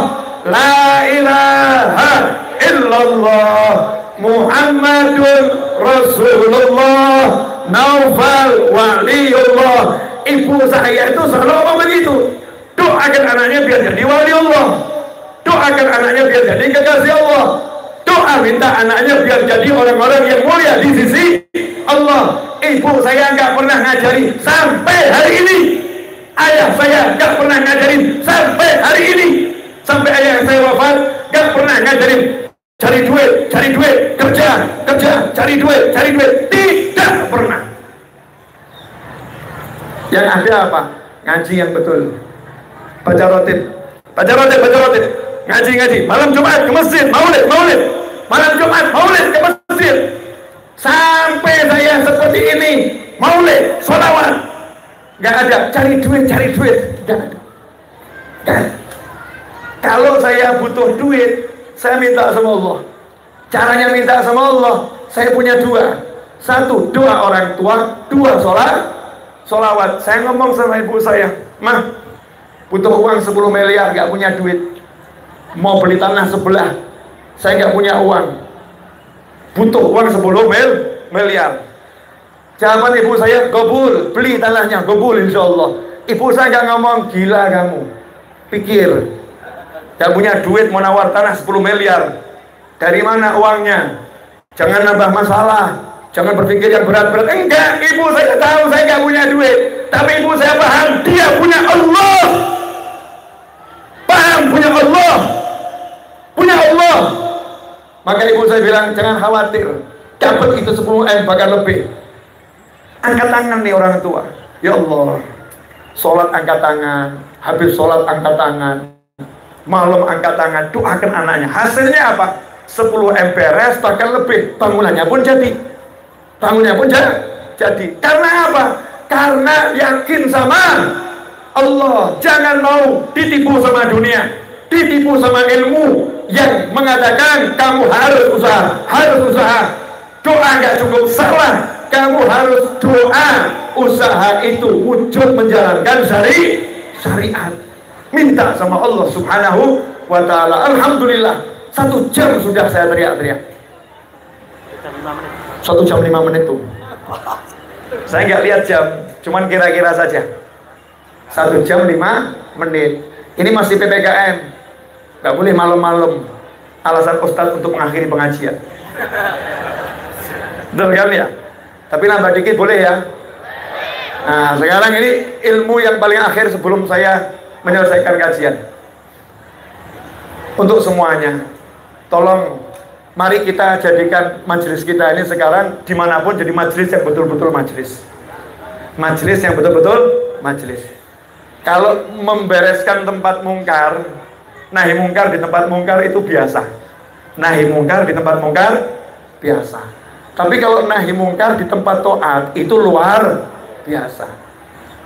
la ilaha illallah, Muhammadun Rasulullah, Naufal Waliullah. Ibu saya itu selalu ngomong begitu. Doakan anaknya biar jadi wali Allah. Doakan anaknya biar jadi kekasih Allah. Doa minta anaknya biar jadi orang-orang yang mulia di sisi Allah. Ibu saya nggak pernah ngajari sampai hari ini. Ayah saya nggak pernah ngajarin sampai hari ini. Sampai ayah saya wafat nggak pernah ngajarin cari duit, kerja, cari duit. Tidak pernah. Yang ada apa? Ngaji yang betul. Baca rotib, ngaji, malam Jumat ke masjid, maulid, malam Jumat maulid ke masjid, sampai saya seperti ini, maulid, sholawat, nggak ada, cari duit, nggak ada. Kalau saya butuh duit, saya minta sama Allah. Caranya minta sama Allah, saya punya 2. 1, doa orang tua, 2, sholawat. Saya ngomong sama ibu saya, Mah, butuh uang 10 miliar, gak punya duit. Mau beli tanah sebelah, saya gak punya uang. Butuh uang 10 miliar. Jawaban ibu saya, gobul, beli tanahnya, gobul insya Allah. Ibu saya gak ngomong, gila kamu. Pikir, gak punya duit mau nawar tanah 10 miliar. Dari mana uangnya? Jangan nambah masalah. Jangan berpikir yang berat-berat. Enggak, ibu saya tahu saya gak punya duit. Tapi ibu saya paham, dia punya Allah. Paham, punya Allah. Maka ibu saya bilang, jangan khawatir, dapat itu 10 M bahkan lebih. Angkat tangan nih orang tua. Ya Allah, sholat angkat tangan, habis sholat angkat tangan, malam angkat tangan, doakan anaknya. Hasilnya apa? 10 M beres bahkan lebih. Bangunannya pun jadi. Jadi. Karena apa? Karena yakin sama Allah. Jangan mau ditipu sama dunia, ditipu sama ilmu yang mengatakan kamu harus usaha. Doa nggak cukup, salah. Kamu harus doa, usaha itu wujud menjalankan syariat. Minta sama Allah Subhanahu wa ta'ala. Alhamdulillah, 1 jam sudah saya teriak-teriak. 1 jam 5 menit tuh. Saya nggak lihat jam, cuman kira-kira saja. 1 jam 5 menit. Ini masih PPKM, nggak boleh malam-malam. Alasan Ustadz untuk mengakhiri pengajian. Betul kan ya? Tapi nambah dikit boleh ya? Nah, sekarang ini ilmu yang paling akhir sebelum saya menyelesaikan kajian. Untuk semuanya, tolong mari kita jadikan majelis kita ini sekarang dimanapun jadi majelis yang betul-betul majelis. Majelis yang betul-betul majelis. Kalau membereskan tempat mungkar, nahi mungkar di tempat mungkar itu biasa. Nahi mungkar di tempat mungkar biasa. Tapi kalau nahi mungkar di tempat taat itu luar biasa.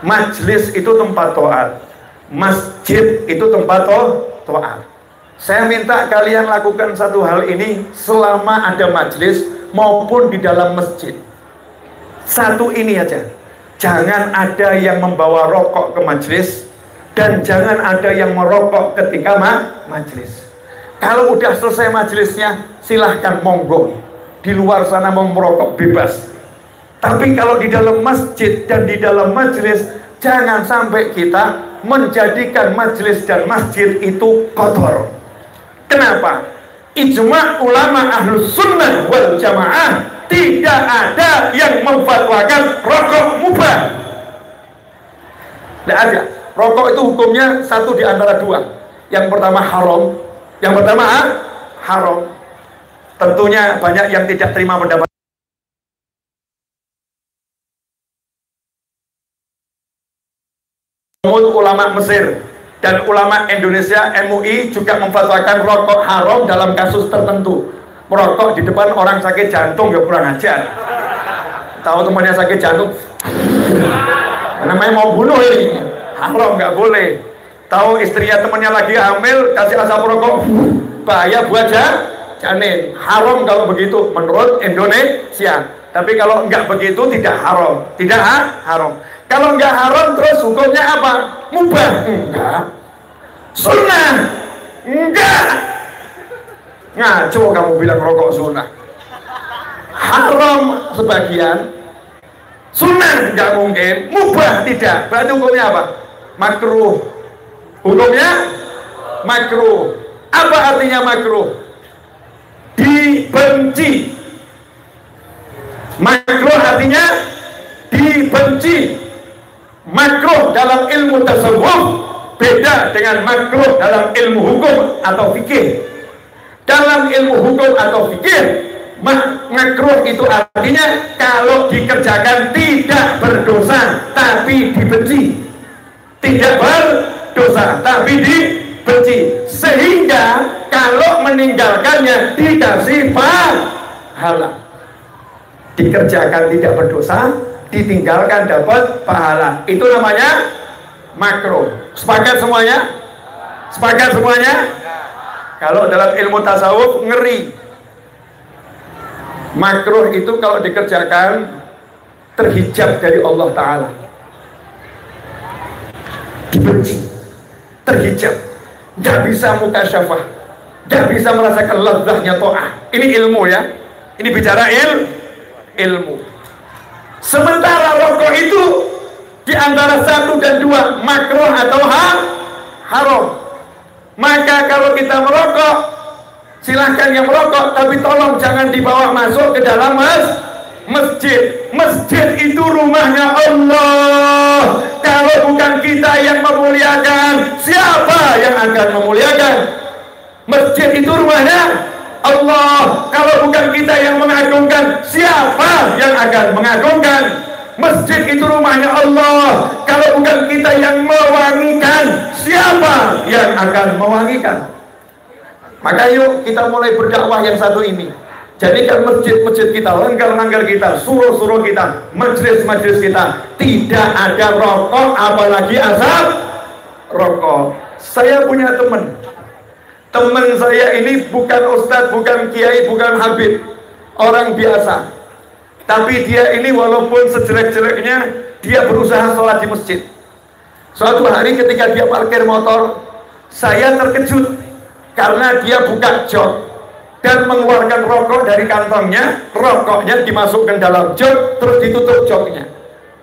Majelis itu tempat taat, masjid itu tempat taat. Saya minta kalian lakukan satu hal ini selama ada majelis maupun di dalam masjid. Satu ini aja. Jangan ada yang membawa rokok ke majelis dan jangan ada yang merokok ketika majelis. Kalau udah selesai majelisnya, silahkan monggo. Di luar sana mau merokok bebas. Tapi kalau di dalam masjid dan di dalam majelis, jangan sampai kita menjadikan majelis dan masjid itu kotor. Kenapa? Ijma' ulama ahlus sunnah wal jamaah, tidak ada yang memfatwakan rokok mubah. Tidak ada. Rokok itu hukumnya satu di antara 2. Yang pertama haram. Haram. Tentunya banyak yang tidak terima pendapat ulama Mesir dan ulama Indonesia MUI juga memfatwakan rokok haram dalam kasus tertentu. Merokok di depan orang sakit jantung ya kurang ajar. Tahu temannya sakit jantung, namanya mau bunuh ini, haram, nggak boleh. Tahu istrinya temannya lagi hamil, kasih asap rokok, bahaya buat janin. Haram kalau begitu menurut Indonesia. Tapi kalau enggak begitu tidak haram. Haram. Kalau enggak haram terus hukumnya apa? Mubah? Enggak. Sunnah? Enggak. Ngaco kamu bilang rokok sunnah. Haram sebagian, sunnah enggak mungkin, mubah tidak. Berarti hukumnya apa? Makruh. Hukumnya makruh. Apa artinya makruh? Dibenci. Makruh artinya dibenci. Makruh dalam ilmu tasawuf beda dengan makruh dalam ilmu hukum atau fikih. Dalam ilmu hukum atau fikih, makruh itu artinya kalau dikerjakan tidak berdosa tapi dibenci. Tidak berdosa tapi dibenci. Sehingga kalau meninggalkannya dikasih pahala. Dikerjakan tidak berdosa, ditinggalkan dapat pahala. Itu namanya makruh. Sepakat semuanya? Sepakat semuanya? Kalau dalam ilmu tasawuf ngeri. Makruh itu kalau dikerjakan terhijab dari Allah Ta'ala. Dibenci, terhijab, gak bisa mukasyafah, gak bisa merasakan lezahnya to'ah. Ini ilmu ya, ini bicara ilmu. Sementara rokok itu di antara 1 dan 2 makruh atau haram. Maka kalau kita merokok, silahkan yang merokok, tapi tolong jangan dibawa masuk ke dalam masjid. Masjid itu rumahnya Allah. Kalau bukan kita yang memuliakan, siapa yang akan memuliakan? Masjid itu rumahnya Allah. Kalau bukan kita yang mengagungkan, siapa yang akan mengagungkan? Masjid itu rumahnya Allah. Kalau bukan kita yang mewangikan, siapa yang akan mewangikan? Maka yuk kita mulai berdakwah yang satu ini. Jadikan masjid-masjid kita, langgar-langgar kita, suruh-suruh kita, majelis-majelis kita tidak ada rokok, apalagi asap rokok. Saya punya teman saya ini bukan ustadz, bukan kiai, bukan habib, orang biasa. Tapi dia ini walaupun sejelek-jeleknya, dia berusaha sholat di masjid. Suatu hari ketika dia parkir motor, saya terkejut karena dia buka jok dan mengeluarkan rokok dari kantongnya. Rokoknya dimasukkan dalam jok, terus ditutup joknya.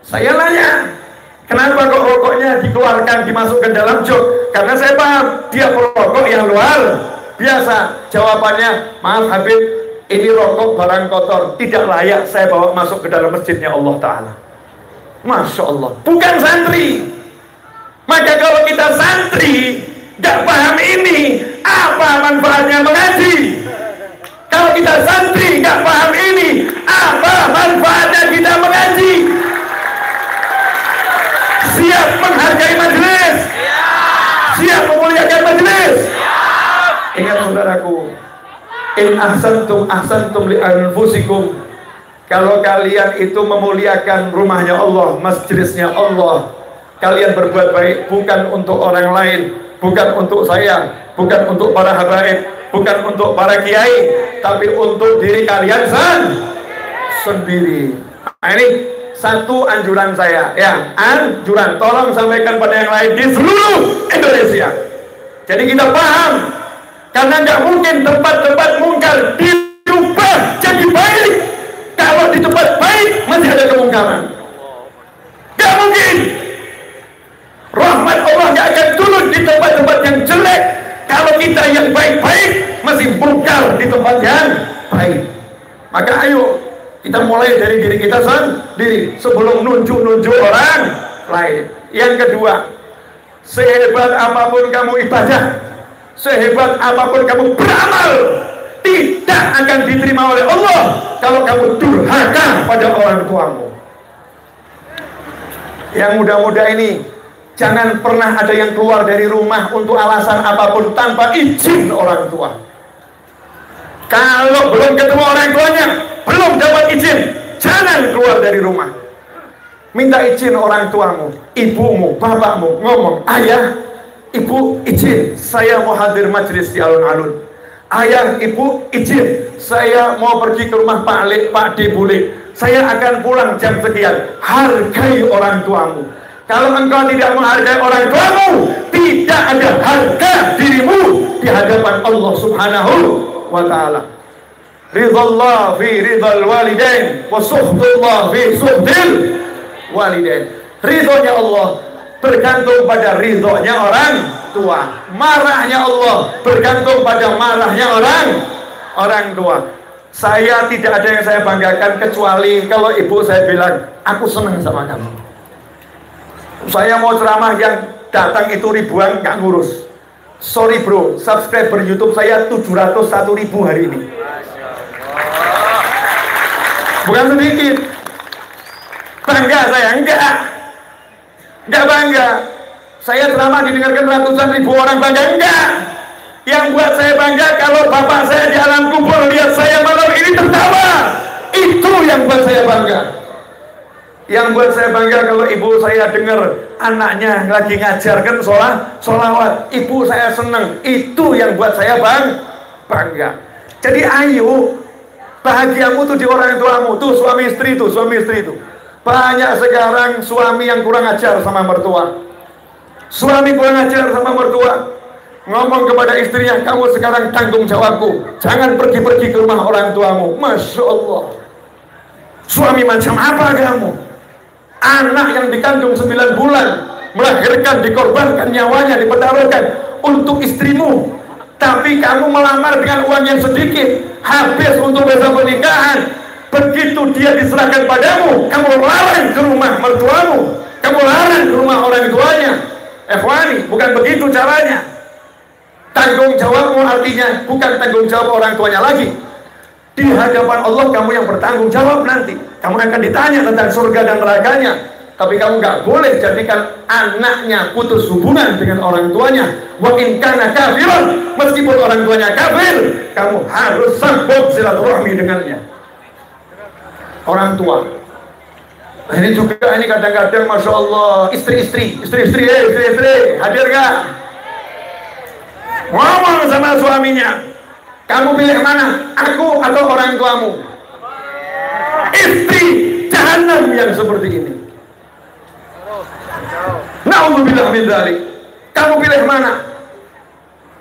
Saya nanya, kenapa kok rokoknya dikeluarkan, dimasukkan dalam jok? Karena saya paham, dia perokok yang luar biasa. Jawabannya, maaf Habib, ini rokok barang kotor, tidak layak saya bawa masuk ke dalam masjidnya Allah Ta'ala. Masya Allah, bukan santri. Maka kalau kita santri gak paham ini, apa manfaatnya mengaji? Kalau kita santri gak paham ini, apa manfaatnya kita mengaji? Siap menghargai majelis, siap memuliakan majelis. Ingat saudaraku, in ahsantum li anfusikum. Kalau kalian itu memuliakan rumahnya Allah, majelisnya Allah, kalian berbuat baik bukan untuk orang lain, bukan untuk saya, bukan untuk para habaib, bukan untuk para kiai, tapi untuk diri kalian sendiri. Nah, ini satu anjuran saya, ya, anjuran, tolong sampaikan pada yang lain di seluruh Indonesia. Jadi kita paham, karena nggak mungkin tempat-tempat mungkar dirubah jadi baik. Kalau di tempat baik masih ada kemungkaran, nggak mungkin. Rahmat Allah nggak akan turun di tempat-tempat yang jelek. Kalau kita yang baik-baik masih mungkar di tempat yang baik. Maka ayo kita mulai dari diri kita sendiri sebelum nunjuk-nunjuk orang lain. Yang kedua, sehebat apapun kamu ibadah, sehebat apapun kamu beramal, tidak akan diterima oleh Allah kalau kamu durhaka pada orang tuamu. Yang muda-muda ini, jangan pernah ada yang keluar dari rumah untuk alasan apapun tanpa izin orang tua. Kalau belum ketemu orang tuanya, belum dapat izin, jangan keluar dari rumah. Minta izin orang tuamu, ibumu, bapakmu, ngomong, ayah, ibu izin, saya mau hadir majelis di alun-alun. Ayah, ibu izin, saya mau pergi ke rumah Pak Lek, Pak D, Bule. Saya akan pulang jam sekian. Hargai orang tuamu. Kalau engkau tidak menghargai orang tuamu, tidak ada harga dirimu di hadapan Allah Subhanahu wa ta'ala. Ridhallah fi ridhal walidain wa suhdullah fi suhdil walidain. Ridhonya Allah bergantung pada ridhonya orang tua. Marahnya Allah bergantung pada marahnya orang tua. Saya tidak ada yang saya banggakan kecuali kalau ibu saya bilang, aku senang sama kamu. Saya mau ceramah yang datang itu ribuan, gak ngurus. Sorry bro, subscriber YouTube saya 701.000 hari ini. Bukan sedikit. Bangga saya? Enggak bangga. Saya ceramah didengarkan ratusan ribu orang, bangga? Enggak. Yang buat saya bangga kalau bapak saya di alam kubur lihat saya malam ini tertawa. Itu yang buat saya bangga. Yang buat saya bangga kalau ibu saya dengar anaknya lagi ngajarkan sholawat, ibu saya senang. Itu yang buat saya bangga. Jadi ayo, bahagiamu tuh di orang tuamu, tuh suami istri tuh. Banyak sekarang suami yang kurang ajar sama mertua. Suami kurang ajar sama mertua, ngomong kepada istrinya, kamu sekarang tanggung jawabku, jangan pergi-pergi ke rumah orang tuamu. Masya Allah, suami macam apa kamu? Anak yang dikandung 9 bulan, melahirkan, dikorbankan nyawanya, dipertaruhkan untuk istrimu, tapi kamu melamar dengan uang yang sedikit, habis untuk besok pernikahan. Begitu dia diserahkan padamu, kamu larang ke rumah mertuamu, kamu larang ke rumah orang tuanya. Ikhwani, bukan begitu caranya. Tanggung jawabmu artinya bukan tanggung jawab orang tuanya lagi. Di hadapan Allah kamu yang bertanggung jawab nanti. Kamu akan ditanya tentang surga dan nerakanya. Tapi kamu nggak boleh jadikan anaknya putus hubungan dengan orang tuanya. Wa in kana kafiran, meskipun orang tuanya kafir, kamu harus sambung silaturahmi dengannya. Orang tua. Nah, ini juga ini kadang-kadang masya Allah istri hadir nggak? Ngomong sama suaminya, kamu pilih mana? Aku atau orang tuamu? Istri jahanam yang seperti ini. Na'udzubillah min dzalik. Kamu pilih mana?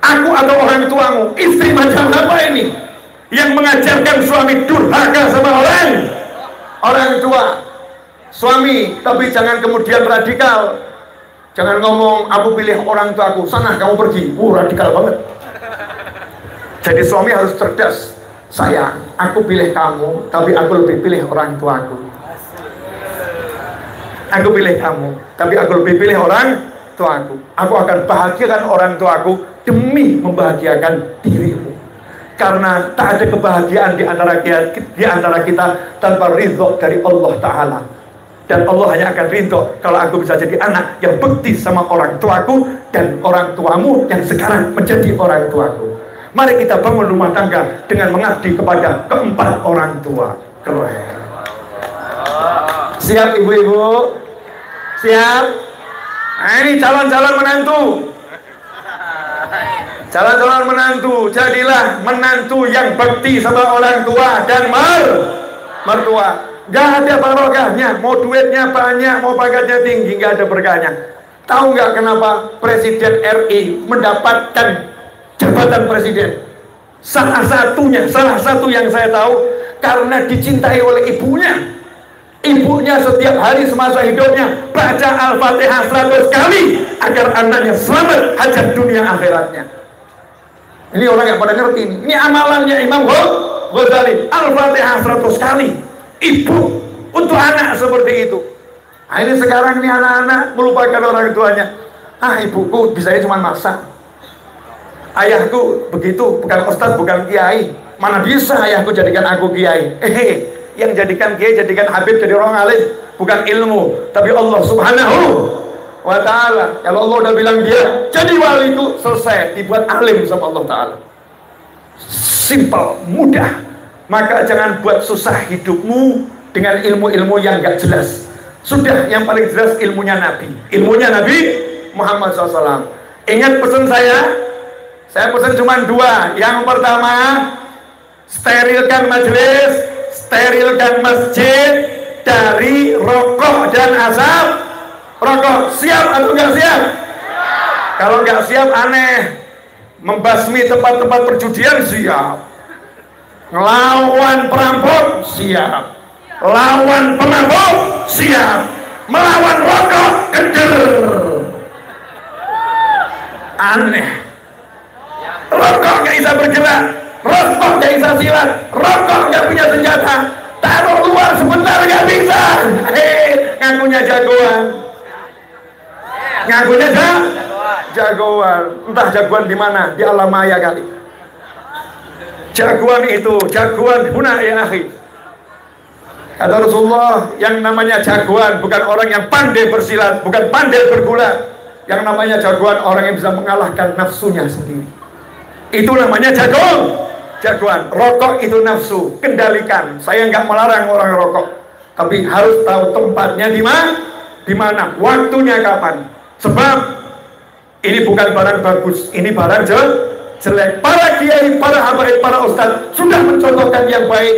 Aku atau orang tuamu? Istri macam apa ini? Yang mengajarkan suami durhaka sama orang tua. Suami, tapi jangan kemudian radikal. Jangan ngomong, aku pilih orang tuaku, sana kamu pergi. Radikal banget. Jadi suami harus cerdas. Sayang, aku pilih kamu, tapi aku lebih pilih orang tuaku. Aku pilih kamu, tapi aku lebih pilih orang tuaku. Aku akan bahagiakan orang tuaku demi membahagiakan dirimu. Karena tak ada kebahagiaan di antara kita tanpa ridho dari Allah Ta'ala. Dan Allah hanya akan ridho kalau aku bisa jadi anak yang bekti sama orang tuaku dan orang tuamu yang sekarang menjadi orang tuaku. Mari kita bangun rumah tangga dengan mengabdi kepada keempat orang tua. Keren. Siap ibu-ibu? Siap? Nah, ini calon-calon menantu. Calon-calon menantu, jadilah menantu yang bekti sama orang tua dan mertua. Gak ada barokahnya, mau duitnya banyak, mau pangkatnya tinggi, gak ada berkahnya. Tahu nggak kenapa Presiden RI mendapatkan jabatan presiden? Salah satu yang saya tahu karena dicintai oleh ibunya. Ibunya setiap hari semasa hidupnya baca Al-Fatihah 100 kali agar anaknya selamat hajat dunia akhiratnya. Ini orang yang pada ngerti ini. Ini amalannya Imam Ghazali. Al-Fatihah 100 kali. Ibu untuk anak seperti itu. Nah, ini sekarang ini anak-anak melupakan orang tuanya. Ibuku bisanya cuma masak. Ayahku begitu, bukan ustadz, bukan kiai. Mana bisa ayahku jadikan aku kiai? Yang jadikan kiai, jadikan habib, jadi orang alim, bukan ilmu, tapi Allah Subhanahu wa Ta'ala. Kalau Allah udah bilang dia jadi wali itu selesai, dibuat alim sama Allah Ta'ala. Simple, mudah. Maka jangan buat susah hidupmu dengan ilmu-ilmu yang gak jelas. Sudah, yang paling jelas ilmunya Nabi. Ilmunya Nabi Muhammad SAW. Ingat pesan saya pesan cuma 2. Yang pertama, sterilkan majelis, sterilkan masjid dari rokok dan asap rokok. Siap atau nggak siap? Kalau nggak siap aneh. Membasmi tempat-tempat perjudian siap. Ngelawan perampok siap. Lawan pemabuk siap. Melawan rokok keder. Aneh. Rokok nggak bisa bergerak. Rokok nggak bisa silat, rokok nggak punya senjata, taruh luar sebentar nggak bisa. Ngakunya jagoan, jagoan. Entah jagoan di mana, di alam maya kali. Jagoan itu, jagoan huna ya akhi. Kata Rasulullah, yang namanya jagoan bukan orang yang pandai bersilat, bukan pandai bergulat. Yang namanya jagoan orang yang bisa mengalahkan nafsunya sendiri. Itu namanya jagoan. Rokok itu nafsu, kendalikan. Saya nggak melarang orang rokok, tapi harus tahu tempatnya di mana, waktunya kapan. Sebab ini bukan barang bagus, ini barang jelek. Para kiai, para habaib, para ustadz sudah mencontohkan yang baik.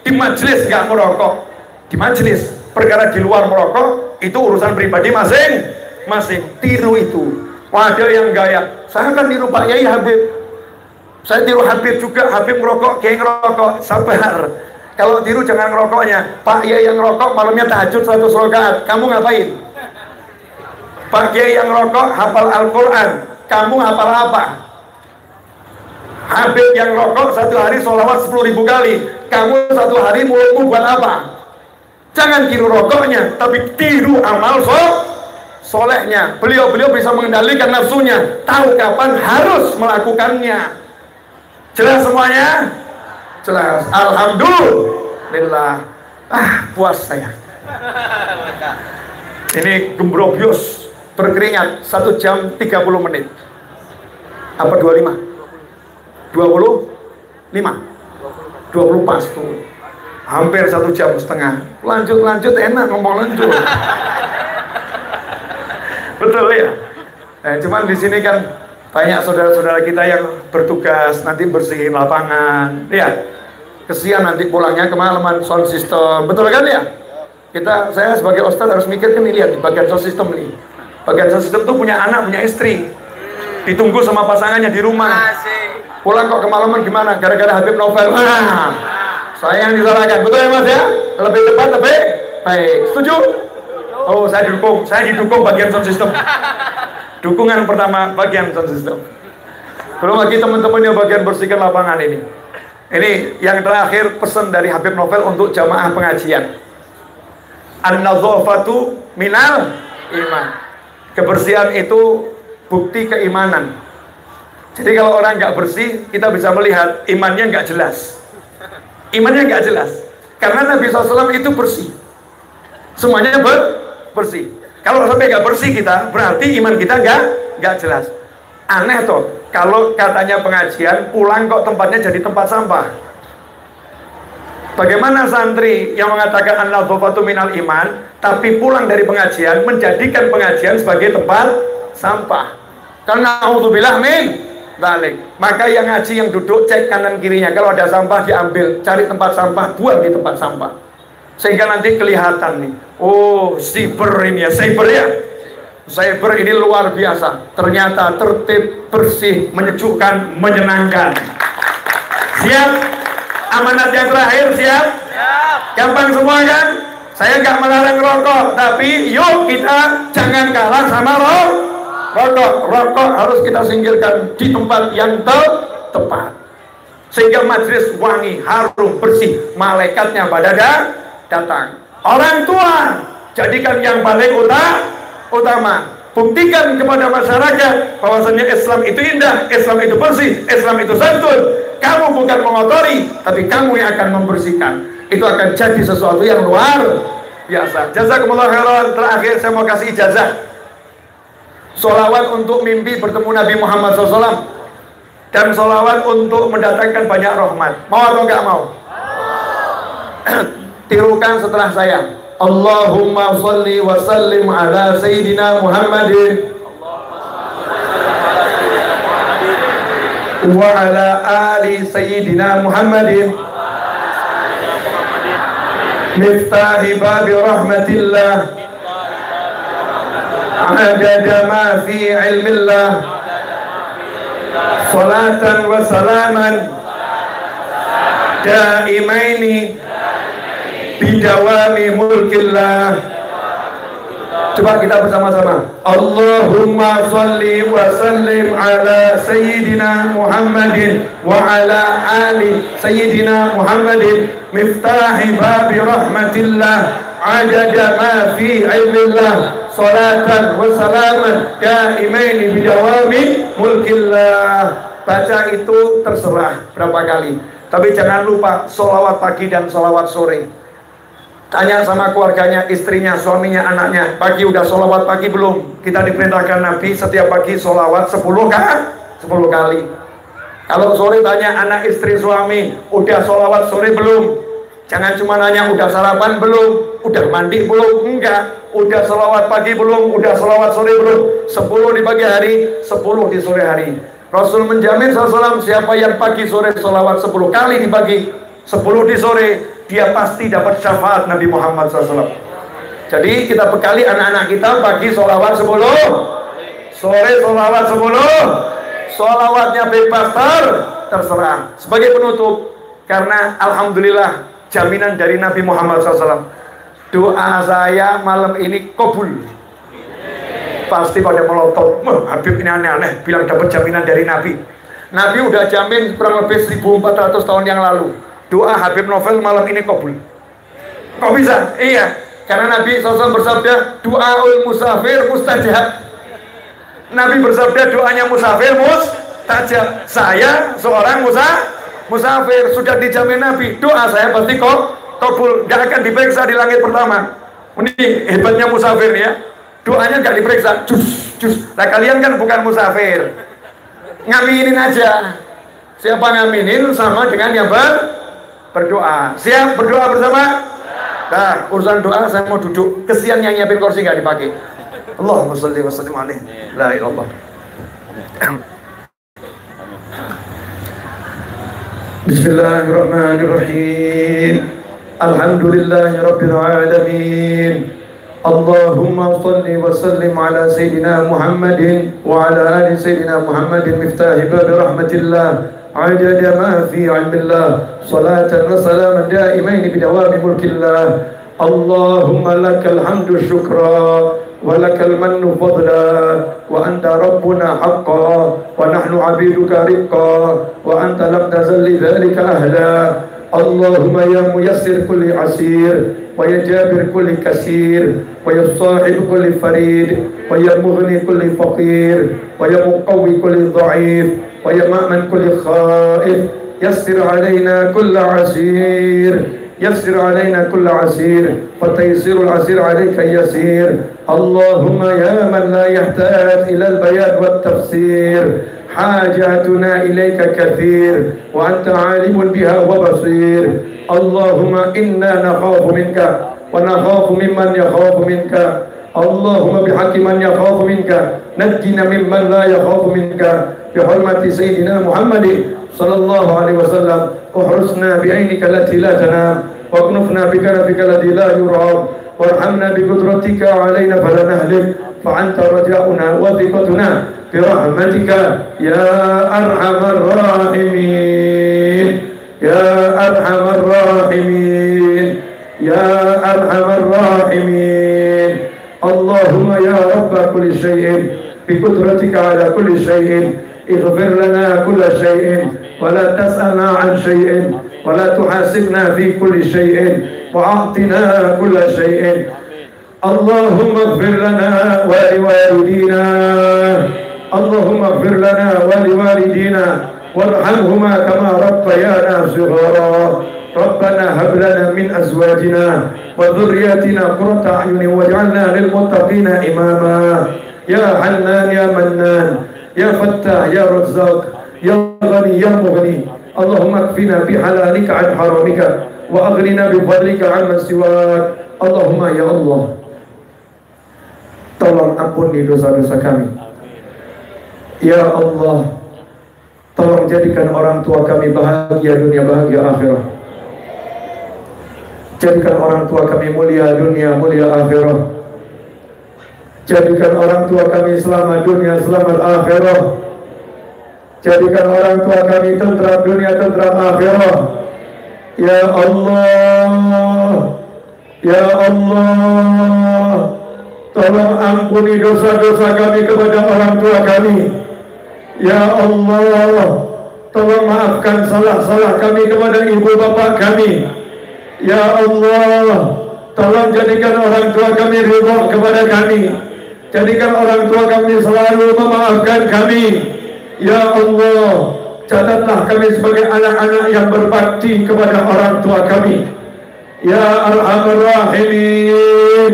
Di majelis nggak merokok, di majelis. Perkara di luar merokok itu urusan pribadi masing-masing. Tiru itu. Wadah yang gaya. Saya kan tiru Pak Yai Habib. Saya tiru Habib juga, Habib ngerokok, kiai ngerokok, sabar. Kalau tiru jangan ngerokoknya. Pak Kiai yang ngerokok malamnya tahajud 100 rakaat, kamu ngapain? Pak Kiai yang ngerokok hafal Al-Quran, kamu hafal apa? Habib yang ngerokok satu hari sholawat 10.000 kali, kamu satu hari mulutmu buat apa? Jangan tiru rokoknya, tapi tiru amal solehnya. Beliau bisa mengendalikan nafsunya, tahu kapan harus melakukannya. Jelas semuanya? Jelas. Alhamdulillah. Puas saya. Ini gembrobios, berkeringat 1 jam 30 menit. Apa 25? 20 pas tuh. Hampir 1,5 jam. Lanjut enak ngomong lanjut. Betul ya? Cuman di sini kan banyak saudara-saudara kita yang bertugas nanti bersihin lapangan. Ya. Kesian nanti pulangnya kemalaman sound system. Betul kan ya? Saya sebagai ustaz harus mikir kan, nih, lihat di bagian sound system nih. Bagian sound system tuh punya anak, punya istri. Ditunggu sama pasangannya di rumah. Pulang kok kemalaman gimana? Gara-gara Habib Novel. Saya yang disalahkan. Betul ya Mas ya? Lebih tepat, lebih baik. Setuju? Oh, saya didukung bagian sound system. Dukungan pertama bagian sound system. Belum lagi teman-teman yang bagian bersihkan lapangan ini. Ini yang terakhir pesan dari Habib Novel untuk jamaah pengajian. An-nadzafatu minal iman. Kebersihan itu bukti keimanan. Jadi kalau orang nggak bersih, kita bisa melihat imannya nggak jelas. Imannya nggak jelas. Karena Nabi SAW itu bersih. Semuanya bersih. Kalau sampai nggak bersih kita, berarti iman kita nggak jelas. Aneh toh, kalau katanya pengajian, pulang kok tempatnya jadi tempat sampah. Bagaimana santri yang mengatakan an-nadzafatu minal iman, tapi pulang dari pengajian menjadikan pengajian sebagai tempat sampah? Karena a'udzubillah min dzalik. Maka yang ngaji, yang duduk, cek kanan kirinya. Kalau ada sampah diambil, cari tempat sampah, buang di tempat sampah. Sehingga nanti kelihatan nih, oh cyber ini ya, cyber ya. Cyber ini luar biasa. Ternyata tertib, bersih, menyejukkan, menyenangkan. Siap? Amanat yang terakhir siap? Gampang semua kan? Saya nggak melarang rokok, tapi yuk kita jangan kalah sama rokok. Rokok harus kita singkirkan di tempat yang tepat. Sehingga majelis wangi, harum, bersih, malaikatnya pada datang. Orang tua jadikan yang paling utama. Buktikan kepada masyarakat bahwasanya Islam itu indah, Islam itu bersih, Islam itu santun. Kamu bukan mengotori, tapi kamu yang akan membersihkan. Itu akan jadi sesuatu yang luar biasa. Jazakumullah khairan. Terakhir saya mau kasih ijazah. Sholawat untuk mimpi bertemu Nabi Muhammad SAW. Dan sholawat untuk mendatangkan banyak rahmat. Mau atau enggak mau? Tirukan setelah saya. Allahumma sholli wa sallim ala Sayyidina Muhammadin wa ala ali Sayyidina Muhammadin miftahi babi rahmatillah adada ma fi ilmillah salatan wa salaman daimaini bidawami mulkillah. Coba kita bersama-sama. Allahumma sholli wa sallim ala Sayyidina Muhammadin wa ala ali Sayyidina Muhammadin miftahi babi rahmatillah adada ma fi ilmillah salatan wa salaman daimaini bidawami mulkillah. Baca itu terserah berapa kali, tapi jangan lupa sholawat pagi dan sholawat sore. Tanya sama keluarganya, istrinya, suaminya, anaknya, pagi udah sholawat pagi belum? Kita diperintahkan Nabi setiap pagi sholawat 10 kali. Kalau sore tanya anak, istri, suami, udah sholawat sore belum? Jangan cuma nanya udah sarapan belum, udah mandi belum? Enggak. Udah sholawat pagi belum, udah sholawat sore belum? 10 di pagi hari, 10 di sore hari. Rasul menjamin SAW, siapa yang pagi sore sholawat 10 kali di pagi, 10 di sore, dia pasti dapat syafaat Nabi Muhammad SAW. Jadi kita bekali anak-anak kita pagi sholawat 10, sore sholawat 10, sholawatnya bebas terserah. Sebagai penutup, karena alhamdulillah jaminan dari Nabi Muhammad SAW, doa saya malam ini kabul. Pasti pada melotot, Habib ini aneh-aneh bilang dapat jaminan dari Nabi. Nabi udah jamin kurang lebih 1400 tahun yang lalu. Doa Habib Novel malam ini kabul. Kok bisa? Iya, Karena Nabi SAW bersabda, doaul musafir mustajab. Nabi bersabda doanya musafir mustajab. Saya seorang musafir, sudah dijamin Nabi, doa saya pasti kabul, gak akan diperiksa di langit pertama. Ini hebatnya musafir ya, doanya gak diperiksa. Nah kalian kan bukan musafir, ngaminin aja. Siapa ngaminin sama dengan yang berdoa. Siap berdoa bersama? Nah, urusan doa saya mau duduk. Kesian yang nyiapin kursi gak dipakai. Allahumma sholli wa sallim alaihi. La ilaha illallah. Bismillahirrahmanirrahim. Alhamdulillahi rabbil alamin. Allahumma sholli wa sallim ala sayyidina Muhammadin wa ala ali sayyidina Muhammadin miftahi bab rahmatillah. عدد ما في علم الله صلاة وسلاما دائمين بدوام ملك الله. اللهم لك الحمد شكرا ولك المن فضلا وأنت ربنا حقا ونحن عبيدك رقا وأنت لم تزل لذلك أهلا. اللهم يا ميسر كل عسير ويا جابر كل كثير ويا صاحب كل فريد ويا مغني كل فقير ويا مقوي كل ضعيف ويا مأمن كل خائف يسر علينا كل عسير يسر علينا كل عسير فتيسير العسير عليك يسير. اللهم يا من لا يحتاج إلى البيان والتفسير حاجاتنا إليك كثير وأنت عالم بها وبصير. اللهم إنا نخاف منك ونخاف ممن يخاف منك. اللهم بحق من يخاف منك نجنا ممن لا يخاف منك بحرمة سيدنا محمد صلى الله عليه وسلم. احرسنا بعينك التي لا تنام واكنفنا بكنفك الذي لا يرام وارحمنا بقدرتك علينا فلا نهلك فأنت رجاؤنا وثقتنا برحمتك يا أرحم الراحمين يا أرحم الراحمين يا أرحم الراحمين. اللهم يا رب كل شيء بقدرتك على كل شيء اغفر لنا كل شيء ولا تسألنا عن شيء ولا تحاسبنا في كل شيء وأعطنا كل شيء. اللهم اغفر لنا ولوالدينا اللهم اغفر لنا ولوالدينا وارحمهما كما ربيانا صغارا. ربنا هب لنا من أزواجنا وذرياتنا قرة أعين واجعلنا للمتقين إماما. يا حنان يا منان يا فتاح يا رزاق يا غني يا مغني. اللهم اكفنا بحلالك عن حرامك وأغننا بفضلك عمن سواك. اللهم يا Allah, tolong ampuni dosa-dosa kami. Ya Allah, tolong jadikan orang tua kami bahagia dunia bahagia akhirat. Jadikan orang tua kami mulia dunia mulia akhirat. Jadikan orang tua kami selamat dunia selamat akhirat. Jadikan orang tua kami tentram dunia tentram akhirat. Ya Allah, ya Allah, tolong ampuni dosa-dosa kami kepada orang tua kami. Ya Allah, tolong maafkan salah-salah kami kepada ibu bapak kami. Ya Allah, tolong jadikan orang tua kami ridha kepada kami. Jadikan orang tua kami selalu memaafkan kami. Ya Allah, catatlah kami sebagai anak-anak yang berbakti kepada orang tua kami. Ya Arhamar Rahimin,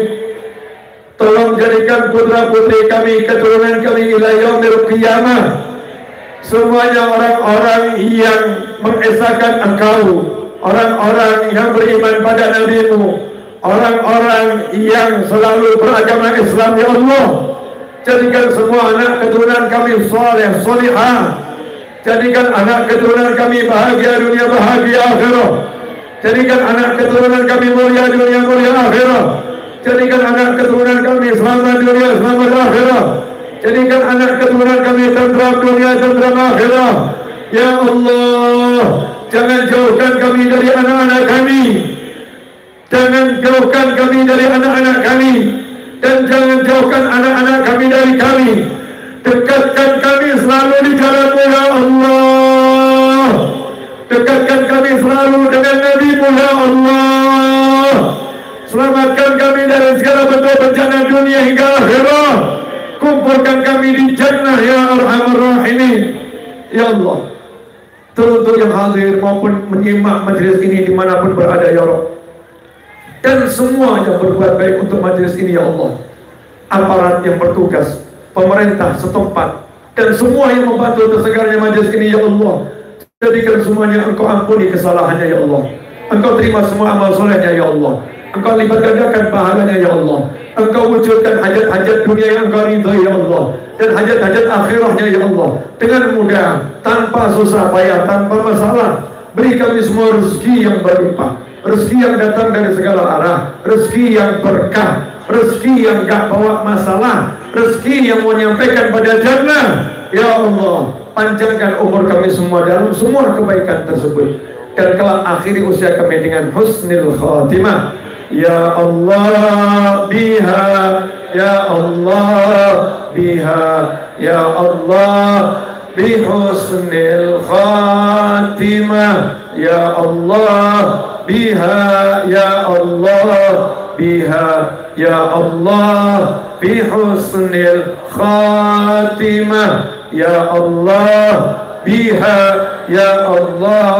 tolong jadikan putra-putri kami, keturunan kami ila yaumil qiyamah semuanya orang-orang yang mengesahkan Engkau, orang-orang yang beriman pada Nabi-Mu, orang-orang yang selalu beragama Islam. Ya Allah, jadikan semua anak keturunan kami saleh salihah. Jadikan anak keturunan kami bahagia dunia bahagia akhirat. Jadikan anak keturunan kami mulia dunia mulia akhirat. Jadikan anak keturunan kami selamat dunia selamat akhirat. Jadikan anak keturunan kami tentram dunia tentram akhirat. Ya Allah, jangan jauhkan kami dari anak-anak kami. Jangan jauhkan kami dari anak-anak kami. Dan jangan jauhkan anak-anak kami dari kami. Dekatkan kami selalu di jalan-Mu ya Allah. Dekatkan kami selalu dengan Nabi-Mu ya Allah. Selamatkan kami dari segala bentuk bencana dunia hingga akhirah. Kumpulkan kami di jannah ya Arhamar Rahimin. Ya Allah, untuk yang hadir maupun menyimak majelis ini dimanapun berada ya Allah, dan semua yang berbuat baik untuk majelis ini ya Allah, aparat yang bertugas, pemerintah setempat, dan semua yang membantu tersegarnya majelis ini ya Allah, jadikan semuanya Engkau ampuni kesalahannya ya Allah. Engkau terima semua amal solehnya ya Allah. Engkau lipat gandakan pahalanya ya Allah. Engkau wujudkan hajat-hajat dunia yang Engkau ridhoi ya Allah, dan hajat-hajat akhirahnya ya Allah dengan mudah, tanpa susah payah, tanpa masalah. Beri kami semua rezeki yang berlimpah, rezeki yang datang dari segala arah, rezeki yang berkah, rezeki yang gak bawa masalah, rezeki yang menyampaikan pada jannah. Ya Allah, panjangkan umur kami semua dalam semua kebaikan tersebut, dan kelak akhiri usia kami dengan husnul khatimah. Ya Allah biha, ya Allah biha, ya Allah bihusnil khatimah. Ya Allah biha, ya Allah biha, ya Allah bihusnil khatimah. Ya Allah biha, ya Allah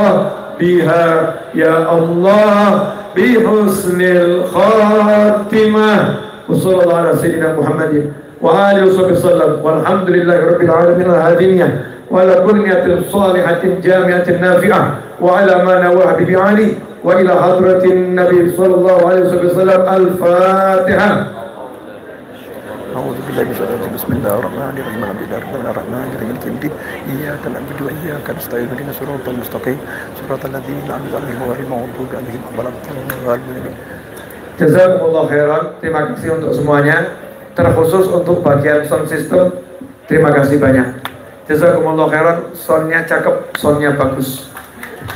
biha, ya Allah bihusnil khatimah. Wassallallahu ala sayyidina Muhammadin wa alihi wasallam walhamdulillahi rabbil alamin al-hadiniyah wa ala kulli niyatin salihatin jami'atin nafi'ah wa ala ma nawah bi'ali wa ila hadratin nabi sallallahu alaihi wasallam. Al-Fatihah. أعوذ بالله من الشيطان الرجيم بسم الله الرحمن الرحيم الحمد لله رب العالمين إياك نعبد وإياك نستعين اهدنا الصراط المستقيم صراط الذين أنعمت عليهم غير المغضوب عليهم ولا الضالين. Jazakumullah khairan. Terima kasih untuk semuanya, terkhusus untuk bagian sound system. Terima kasih banyak. Jazakumullah khairan. Soundnya cakep, soundnya bagus.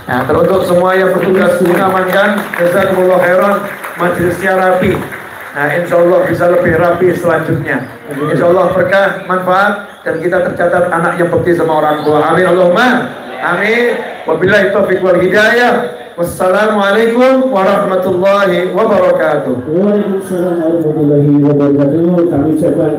Nah, teruntuk semua yang bertugas mengamankan, jazakumullah khairan. Majelisnya rapi. Nah, insya Allah bisa lebih rapi selanjutnya. Insya Allah berkah, manfaat, dan kita tercatat anak yang bekti sama orang tua. Amin Allahumma amin. Wabillahi taufiq wal hidayah. Wassalamualaikum warahmatullahi wabarakatuh. Waalaikumsalam warahmatullahi wabarakatuh. Kami ucapkan